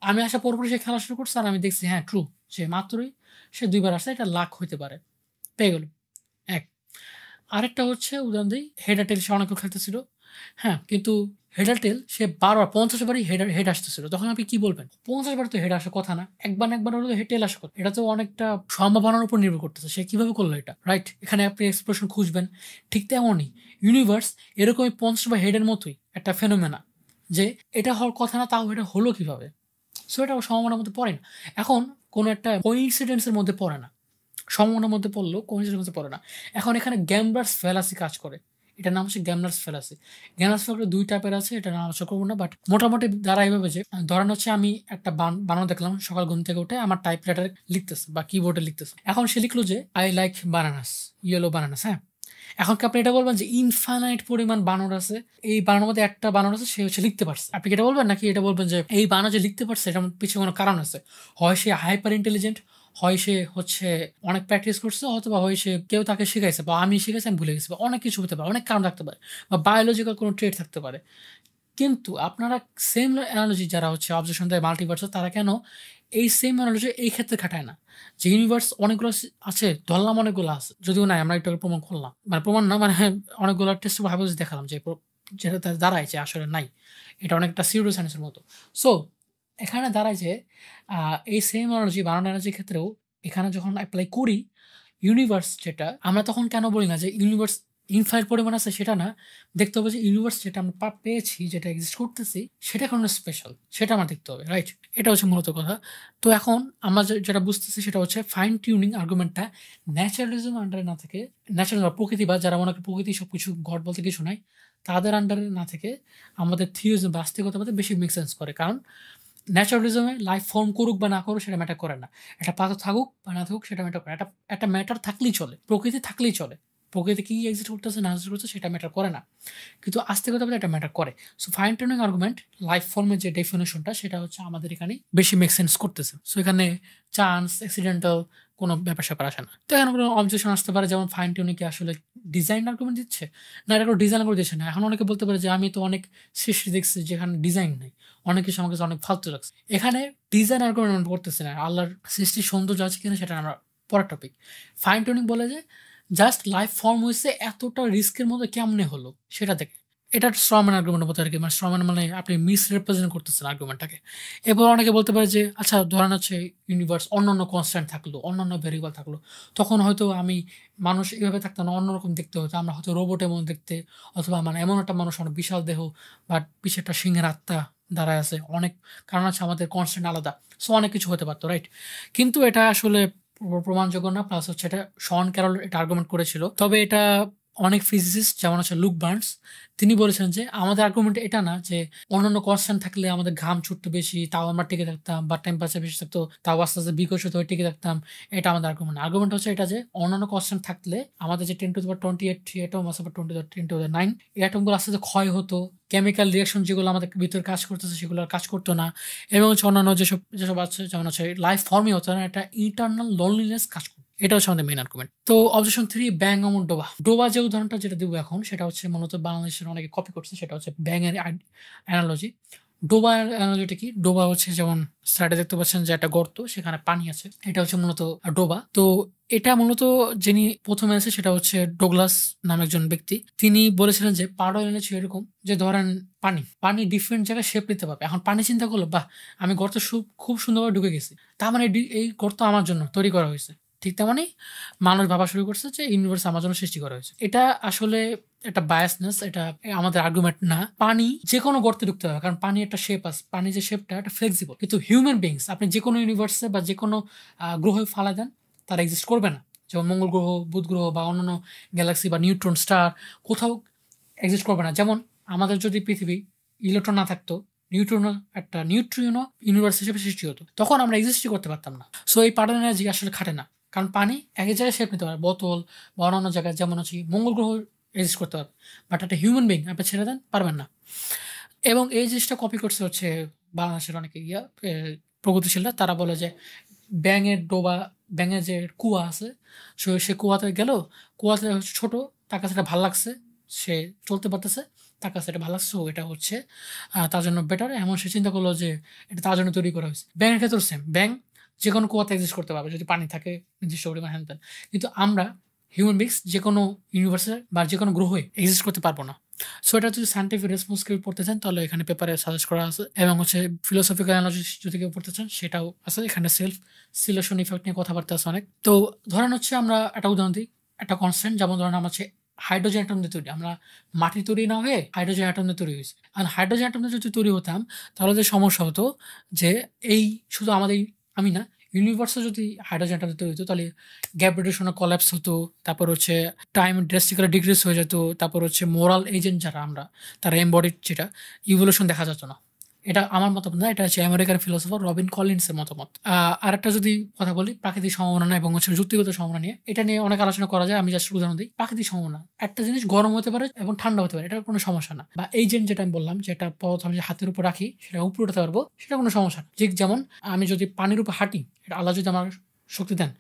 আমি আসার পরপরই সে খেলা শুরু করছে আর আমি দেখছি হ্যাঁ ট্রু, সে মাত্রই সে 2বার আসছে, এটা লাক হইতে পারে, পেয়ে গেল এক। আরেকটা হচ্ছে উদাহরণ দিই, হেডারটেল সে অনেকক্ষণ খেলতেছিল, হ্যাঁ, কিন্তু হেডারটেল সে 50 বারই হেড আসতেছিল। তখন আপনি কি বলবেন? 50 বার তো হেড আসার কথা না, একবার হলো টেল আসার কথা। এটা তো অনেকটা সম্ভাবনার উপর নির্ভর করতেছে, সে কিভাবে করলো এটা, রাইট? এখানে আপনি এক্সপ্রেশন খুঁজবেন। ঠিক তেমনই ইউনিভার্স এরকমই 50 বার হেডের মতোই একটা ফেনোমেনা, যে এটা হওয়ার কথা না, তাও এটা হলো কিভাবে? সো এটা সম্ভাবনার মধ্যে পড়ে না। এখন কোনো একটা কোইন্সিডেন্সের মধ্যে পড়ে না, সম্ভাবনার মধ্যে পড়লেও কোইন্সিডেন্সের মধ্যে পড়ে না। এখন এখানে গ্যাম্বলার্স ফ্যালাসি কাজ করে, এটার নাম হচ্ছে গ্যাম্বলার্স ফ্যালাসি। গ্যাম্বলার্স ফ্যালাসি 2 টাইপের আছে, এটা নাম আলোচনা করবো না, বাট মোটামুটি দ্বারা এইভাবে যে ধরেন হচ্ছে আমি একটা বানানো দেখলাম, সকাল ঘুম থেকে উঠে আমার টাইপরাইটারে লিখতেছে বা কিবোর্ডে লিখতেছে। এখন সে লিখলো যে I like bananas, yellow bananas. হ্যাঁ, এখন কি আপনি এটা বলবেন যে ইনফাইনাইট পরিমাণ বানর আছে, এই বানর মধ্যে একটা বানর আছে, সে হচ্ছে লিখতে পারছে? আপনি কি এটা বলবেন? নাকি এটা বলবেন যে এই বানর যে লিখতে পারছে এটার পিছনে কোনো কারণ আছে, হয় সে হাইপার ইন্টেলিজেন্ট, হয় সে হচ্ছে অনেক প্র্যাকটিস করছে, অথবা হয় সে কেউ তাকে শিখাইছে, বা আমি শিখেছি আমি ভুলে গেছি, বা অনেক কিছু হতে পারে, অনেক কারণ থাকতে পারে, বা বায়োলজিক্যাল কোনো ট্রেড থাকতে পারে। কিন্তু আপনারা সেম অ্যানালজি যারা হচ্ছে অবজেকশন দেয় মাল্টিভার্স, তারা কেন এই সেম অ্যানালজি এই ক্ষেত্রে খাটায় না? যে ইউনিভার্স অনেকগুলো আছে, ধরলাম অনেকগুলো আছে, যদিও নাই, আমরা একটু প্রমাণ করলাম, মানে প্রমাণ না, মানে অনেকগুলো টেস্টেবল হাইপোথিসিস দেখালাম যে যেটা দাঁড়ায় যে আসলে নাই, এটা অনেকটা সিউডো সায়েন্সের মতো। সো এখানে দাঁড়ায় যে এই সেম এনার্জি বানানো এনার্জির ক্ষেত্রেও এখানে যখন অ্যাপ্লাই করি ইউনিভার্স যেটা, আমরা তখন কেন বলি না যে ইউনিভার্স ইনফাইনাইট পরিমাণ আছে? সেটা না, দেখতে হবে যে ইউনিভার্স যেটা আমরা পেয়েছি, যেটা এক্সিস্ট করতেছি, সেটা কোনো স্পেশাল, সেটা আমার দেখতে হবে, রাইট? এটা হচ্ছে মূলত কথা। তো এখন আমরা যেটা বুঝতেছি সেটা হচ্ছে ফাইন টিউনিং আর্গুমেন্টটা ন্যাচারালিজম আন্ডারে না থেকে, ন্যাচারাল বা প্রকৃতি, বা যারা মনে করি প্রকৃতি সব কিছু গড বলতে কিছু নাই, তাদের আন্ডারে না থেকে আমাদের থিওরিজম বা আস্তিকতাতে বেশি মেক সেন্স করে। কারণ ন্যাচারালিজমে লাইফ ফর্ম করুক বা না করুক সেটা ম্যাটার করে না, একটা পাথর থাকুক বা না থাকুক সেটা ম্যাটার করে, একটা ম্যাটার থাকলেই চলে, প্রকৃতি থাকলেই চলে, প্রকৃতি কি এক্সিস্ট করতেছে না এক্সিস্ট করছে সেটা ম্যাটার করে না, কিন্তু আস্তিকতা বলে এটা ম্যাটার করে। So fine tuning argument life ফর্মের যে ডেফিনেশনটা, সেটা হচ্ছে আমাদের এখানে বেশি মেক সেন্স করতেছে। সো এখানে চান্স, অ্যাক্সিডেন্টাল কোনো ব্যাপার স্যাপার আসে না। তো এখানে কোনো অবজেকশন আসতে পারে, যেমন ফাইন টিউনিং কি আসলে ডিজাইন আর্গুমেন্ট দিচ্ছে, না এটা কোনো ডিজাইন করে দিচ্ছে না। এখন অনেকে বলতে পারে যে আমি তো অনেক সৃষ্টি দেখছি যেখানে ডিজাইন নেই, অনেক কিছু আমার কাছে অনেক ফালতু লাগছে। এখানে ডিজাইন আর্গুমেন্ট করতেছে না, আল্লাহর সৃষ্টির সৌন্দর্য আছে কিনা সেটা আমরা পরের টপিক। ফাইন টিউনিং বলে যে জাস্ট লাইফ ফর্ম হয়েছে, এতটা রিস্কের মধ্যে কেমনে হলো সেটা দেখে, এটা স্ট্রম্যান আর্গুমেন্টের মতো আরকি। মানে স্ট্রম্যান মানে আপনি মিসরিপ্রেজেন্ট করতেছেন আর্গুমেন্টটাকে। এরপর অনেকে বলতে পারে যে আচ্ছা ধরেন হচ্ছে ইউনিভার্স অন্যান্য কনস্ট্যান্ট থাকলো, অন্যান্য ভেরিয়েবল থাকলো। তখন হয়তো মানুষ এভাবে থাকতো না, অন্যরকম দেখতে হতো। আমরা হয়তো রোবটের মতো দেখতে, অথবা মানে এমন একটা মানুষ অনেক বিশাল দেহ, বাট পিছে একটা সিংহের আত্মা দাঁড়ায় আছে। অনেক কারণ আছে, আমাদের কনস্ট্যান্ট আলাদা। সো অনেক কিছু হতে পারতো, রাইট? কিন্তু এটা আসলে প্রমাণযোগ্য না। প্লাস হচ্ছে এটা শন ক্যারল এটা আর্গুমেন্ট করেছিল। তবে এটা অনেক ফিজিসিস্ট যেমন হচ্ছে লুক বার্নস, তিনি বলেছেন যে আমাদের আর্গুমেন্ট এটা না যে অন্যান্য কনস্ট্যান্ট থাকলে আমাদের ঘাম ছুটতো বেশি, তাও আমরা টিকে থাকতাম, বা টেম্পারেচার বেশি থাকতো তাও আস্তে আস্তে বিকশিত হয়ে টিকে থাকতাম। এটা আমাদের আর্গুমেন্ট। আর্গুমেন্ট হচ্ছে এটা যে অন্যান্য কনস্ট্যান্ট থাকলে আমাদের যে 10⁻28 এটম আছে বা 10⁻10⁹ এই অ্যাটমগুলো আস্তে আস্তে ক্ষয় হতো। কেমিক্যাল রিয়াকশন যেগুলো আমাদের ভিতরে কাজ করতেছে সেগুলো আর কাজ করতো না। এবং হচ্ছে অন্যান্য যেসব যেসব আছে যেমন হচ্ছে লাইফ ফর্মই হতো না, একটা ইটার্নাল লোনলিনেস কাজ করতো। এটা হচ্ছে আমাদের মেইন আর্গুমেন্ট। তো অবজেকশন 3, ব্যাং এবং ডোবা। ডোবা যে উদাহরণটা যেটা দিব এখন, সেটা হচ্ছে মূলত বাংলাদেশের অনেকে কপি করছে। সেটা হচ্ছে ব্যাঙের অ্যানালজি। ডোবা অ্যানালজিটা কি? ডোবা হচ্ছে যেমন স্লাইডে দেখতে পাচ্ছেন যে একটা গর্ত, সেখানে পানি আছে। এটা হচ্ছে মূলত ডোবা। তো এটা মূলত যিনি প্রথমে আছে সেটা হচ্ছে ডোগলাস নামে একজন ব্যক্তি। তিনি বলেছিলেন যে পারো এনেছে এরকম যে ধরেন পানি ডিফারেন্ট জায়গায় শেপ নিতে পারবে। এখন পানি চিন্তা করলো, বাহ, আমি গর্ত খুব সুন্দরভাবে ঢুকে গেছি, তার মানে এই গর্ত আমার জন্য তৈরি করা হয়েছে। ঠিক তেমনই মানুষ ভাবা শুরু করছে যে ইউনিভার্স আমার জন্য সৃষ্টি করা হয়েছে। এটা আসলে একটা বায়াসনেস, এটা আমাদের আর্গুমেন্ট না। পানি যে কোনো গর্তে ঢুকতে হবে, কারণ পানি একটা শেপ আছে, পানি যে শেপটা এটা ফ্লেক্সিবল। কিন্তু হিউম্যান বিংস আপনি যে কোনো ইউনিভার্সে বা যে কোনো গ্রহে ফালা দেন, তারা এক্সিস্ট করবে না। যেমন মঙ্গল গ্রহ, বুধ গ্রহ বা অন্যান্য গ্যালাক্সি বা নিউট্রন স্টার কোথাও এক্সিস্ট করবে না। যেমন আমাদের যদি পৃথিবী ইলেকট্রন না থাকতো, নিউট্রিনো ইউনিভার্স হিসেবে সৃষ্টি হতো, তখন আমরা এক্সিস্টই করতে পারতাম না। সো এই পার্টন এনার্জি আসলে খাটে না, কারণ পানি এক জায়গায় শেপ নিতে পারে, বোতল বা অন্যান্য জায়গায়। যেমন হচ্ছে মঙ্গল গ্রহ এক্সিস্ট করতে পারবে, বাট একটা হিউম্যান বিং আপনি ছেড়ে দেন, পারবেন না। এবং এই জিনিসটা কপি করছে হচ্ছে বাংলাদেশের অনেকে প্রগতিশীলরা। তারা বলে যে ব্যাঙের যে কুয়া আছে, সে কুয়াতে গেল, কুয়াতে হচ্ছে ছোট, তার কাছে এটা ভালো লাগছে, সে চলতে পারতেছে, তার কাছে এটা ভালো লাগছে, এটা হচ্ছে তার জন্য বেটার। এমন সে চিন্তা করলো যে এটা তার জন্য তৈরি করা হয়েছে। ব্যাঙের ক্ষেত্রে সেম, ব্যাঙ যে কোনো কুয়াতে এক্সিস্ট করতে পারবে যদি পানি থাকে নির্দিষ্ট পরিমাণ হ্যান। কিন্তু আমরা হিউম্যান বিংস যে কোনো ইউনিভার্সে বা যে কোনো গ্রহে এক্সিস্ট করতে পারবো না। সো এটা যদি সায়েন্টিফিক রেসপন্স কেউ পড়তে চান, তাহলে এখানে পেপারে সাজেস্ট করা আছে। এবং হচ্ছে ফিলোসফিক্যাল অ্যানালিসিস যদি কেউ পড়তে চান, সেটাও আছে। এখানে সেলফ সিলেকশন ইফেক্ট নিয়ে কথাবার্তা আছে অনেক। তো ধরেন হচ্ছে আমরা একটা উদাহরণ দিই, একটা কনস্ট্যান্ট, যেমন ধরেন আমার হচ্ছে হাইড্রোজেন অ্যাটম দিয়ে তৈরি। আমরা মাটি তৈরি না হয়ে হাইড্রোজেন অ্যাটম দিয়ে তৈরি হয়েছে। আর হাইড্রোজেন অ্যাটম দিয়ে যদি তৈরি হতাম, তাহলে যে সমস্যা হতো যে এই শুধু আমাদের আমি না, ইউনিভার্সে যদি হাইড্রোজেন অ্যাটম দিয়ে তৈরি হতো, তাহলে গ্র্যাভিটেশনাল কলাপস হতো। তারপর হচ্ছে টাইম ড্রাস্টিক্যালি ডিক্রিজ হয়ে যেত। তারপর হচ্ছে মোরাল এজেন্ট যারা আমরা, তারা এমবডিড যেটা ইভলিউশন দেখা যেত না। এটা আমার মতামত না, এটা হচ্ছে আমেরিকার ফিলোসফার রবিন কলিন্সের মতামত। আর একটা যদি কথা বলি প্রাকৃতিক সম্ভাবনা এবং হচ্ছে যুক্তিগত সম্ভাবনা নিয়ে, এটা নিয়ে অনেক আলোচনা করা যায়। আমি জাস্ট উদাহরণ দিই। প্রাকৃতিক সম্ভাবনা, একটা জিনিস গরম হতে পারে এবং ঠান্ডা হতে পারে, এটা কোনো সমস্যা না। বা এজেন্ট যেটা আমি বললাম, যেটা পদার্থ আমি যে হাতের উপর রাখি সেটা উপরে উঠাতে পারবো, সেটা কোনো সমস্যা না। ঠিক যেমন আমি যদি পানির উপর হাঁটি, এটা আল্লাহ যদি আমার শক্তি দেন,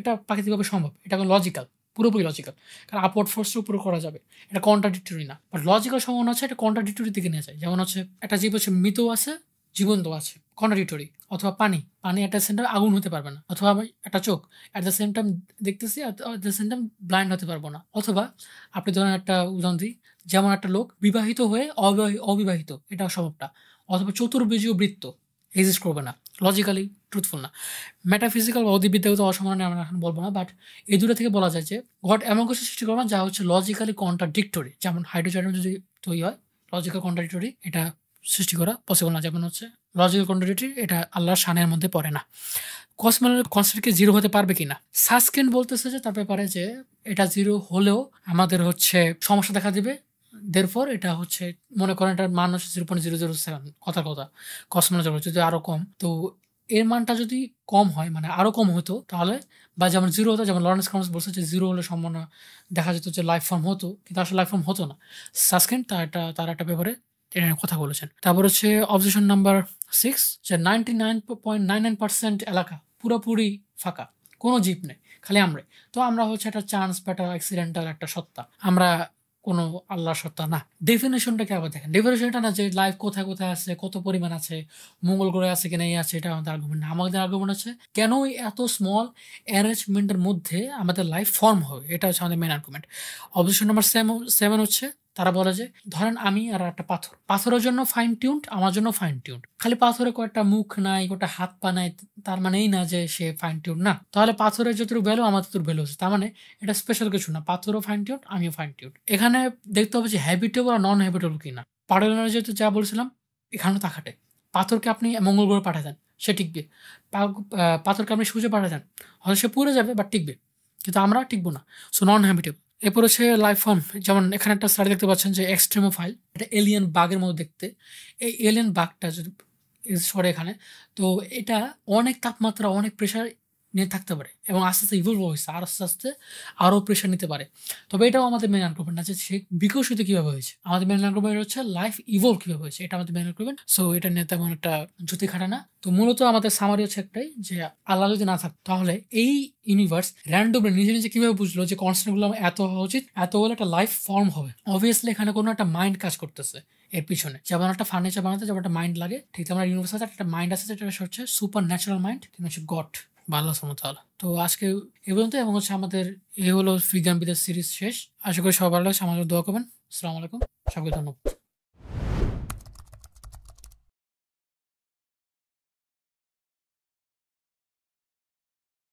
এটা প্রাকৃতিকভাবে সম্ভব। এটা লজিক্যাল, পুরোপুরি লজিক্যাল, কারণ আপওয়ার্ড ফোর্সের উপরে করা যাবে। এটা কন্ট্রাডিক্টরি না, বাট লজিক্যাল সম্ভাবনা আছে এটা কন্ট্রাডিক্টরি দিকে নিয়ে যায়। যেমন হচ্ছে একটা জীব হচ্ছে মৃত আছে, জীবন্ত আছে, কন্ট্রাডিক্টরি। অথবা পানি অ্যাট দ্য সেম টাইম আগুন হতে পারবে না। অথবা আমি একটা চোখ অ্যাট দ্য সেম টাইম দেখতেছি, at the same time blind হতে পারবো না। অথবা আপনি ধরেন একটা উদাহরণ দিই, যেমন একটা লোক বিবাহিত হয়ে অবিবাহিত, এটা স্বভাবটা। অথবা চতুর্ভুজীয় বৃত্ত এক্সিস্ট করবে না, লজিক্যালি ট্রুথফুল না। মেটাফিজিক্যাল বা অধিবিদ্যাগত অসমানে আমরা এখন বলবো না, বাট এই দুটো থেকে বলা যায় যে গড এমন কিছু সৃষ্টি করবে না যা হচ্ছে লজিক্যালি কন্ট্রাডিক্টরি। যেমন হাইড্রোজেন যদি তৈরি হয়, লজিক্যাল কন্ট্রাডিক্টরি, এটা সৃষ্টি করা পসিবল না। যেমন হচ্ছে লজিক্যাল কন্ট্রাডিক্টরি, এটা আল্লাহর শানের মধ্যে পড়ে না। কসমনের কনস্ট্যান্ট কি জিরো হতে পারবে কিনা? সাসকেন্ড বলতেছে যে তার ব্যাপারে যে এটা জিরো হলেও আমাদের হচ্ছে সমস্যা দেখা দিবে। দেরফর এটা হচ্ছে মনে করেন এটার মান হচ্ছে 0.007, কথা কসমনের যদি আরো কম, তো এর মানটা যদি কম হয়, মানে আরো কম হতো তাহলে, বা যেমন জিরো হতো, যেমন লরেন্স ক্রমস বলছে যে জিরো হলে সম্ভাবনা দেখা যেত যে লাইফ ফর্ম হতো, কিন্তু আসলে লাইফ ফর্ম হতো না। সাসকেন্ড তার একটা ব্যাপারে কথা বলেছেন। তারপর হচ্ছে অবজেকশন নাম্বার 6, যে 99.99% এলাকা পুরোপুরি ফাঁকা, কোনো জীব নেই, খালি আমরাই। তো আমরা হচ্ছে একটা চান্স বা একটা অ্যাক্সিডেন্টাল একটা সত্তা, আমরা কোনো আল্লাহর সত্তা না। ডেফিনেশনটাকে আবার দেখেন, ডেফিনেশনটা না যে লাইফ কোথায় কোথায় আছে, কত পরিমাণ আছে, মঙ্গল গ্রহে আছে কিনা, এই আছে, এটা আমাদের আর্গুমেন্ট না। আমাদের আর্গুমেন্ট আছে কেন এত স্মল অ্যারেঞ্জমেন্টের মধ্যে আমাদের লাইফ ফর্ম হবে, এটা হচ্ছে আমাদের মেন আর্গুমেন্ট। অবজেকশন নাম্বার 7 হচ্ছে তারা বলে যে ধরেন আমি আর একটা পাথর, পাথরের জন্য ফাইন টিউনড, আমার জন্য ফাইন টিউনড। খালি পাথরে কয়েকটা মুখ নাই, কয়েকটা হাত পা নাই, তার মানে এই না যে সে ফাইন টিউন না। তাহলে পাথরের যতটুকু ভ্যালু আমার ততটুকু ভ্যালু আছে, তার মানে এটা স্পেশাল কিছু না, পাথরও ফাইন টিউন, আমিও ফাইন টিউন। এখানে দেখতে হবে যে হ্যাবিটেবল আর নন হ্যাবিটেবল কিনা। পারমাণবিক যেহেতু যা বলছিলাম এখানেও তা খাটে। পাথরকে আপনি মঙ্গল গ্রহে পাঠিয়ে দেন, সে টিকবে। পাথরকে আপনি সূর্যে পাঠিয়ে দেন, হয়তো সে পুড়ে যাবে বাট টিকবে, কিন্তু আমরা টিকবো না। সো নন হ্যাবিটেবল। এরপর হচ্ছে লাইফ ফর্ম, যেমন এখানে একটা স্লাইড দেখতে পাচ্ছেন যে এক্সট্রিমোফাইল, এটা এলিয়েন বাঘের মতো দেখতে। এই এলিয়েন বাঘটা যদি সরে এখানে, তো এটা অনেক তাপমাত্রা, অনেক প্রেশার নিয়ে থাকতে পারে এবং আস্তে আস্তে ইভলভ হয়েছে আর আস্তে আস্তে আরও প্রেশার নিতে পারে। তবে এটাও আমাদের মেন আনকোভেন্ট না যে সে বিকশিত কীভাবে হয়েছে, আমাদের মেন আনকোভেন্ট হচ্ছে লাইফ ইভলভ কীভাবে হয়েছে, এটা আমাদের মেন আনকোভেন্ট। সো এটা নিয়ে তেমন একটা যুক্তি খাটা না। তো মূলত আমাদের সামারি হচ্ছে একটাই, যে আল্লাহ যদি না থাকতো তাহলে এই ইউনিভার্স র্যান্ডমলি নিজে নিজে কীভাবে বুঝলো যে কনস্ট্যান্টগুলো এত হওয়া উচিত, এত হলে একটা লাইফ ফর্ম হবে। অবভিয়াসলি এখানে কোনো একটা মাইন্ড কাজ করতেছে এর পিছনে। যেমন একটা ফার্নিচার বানাতে যেমন একটা মাইন্ড লাগে, ঠিক তেমন ইউনিভার্স আছে একটা মাইন্ড আছে, যেটা হচ্ছে সুপার ন্যাচারাল মাইন্ড, কিন্তু হচ্ছে গড বা আল্লাহ সুবহানাহু ওয়া তাআলা। তো আজকে এই পর্যন্ত, এবং হচ্ছে আমাদের এই হলো বিজ্ঞান বিদ্যার সিরিজ শেষ। আশা করি সবাই ভালো লাগছে, আমাদের দোয়া করবেন। আসসালামু আলাইকুম, সবাইকে ধন্যবাদ।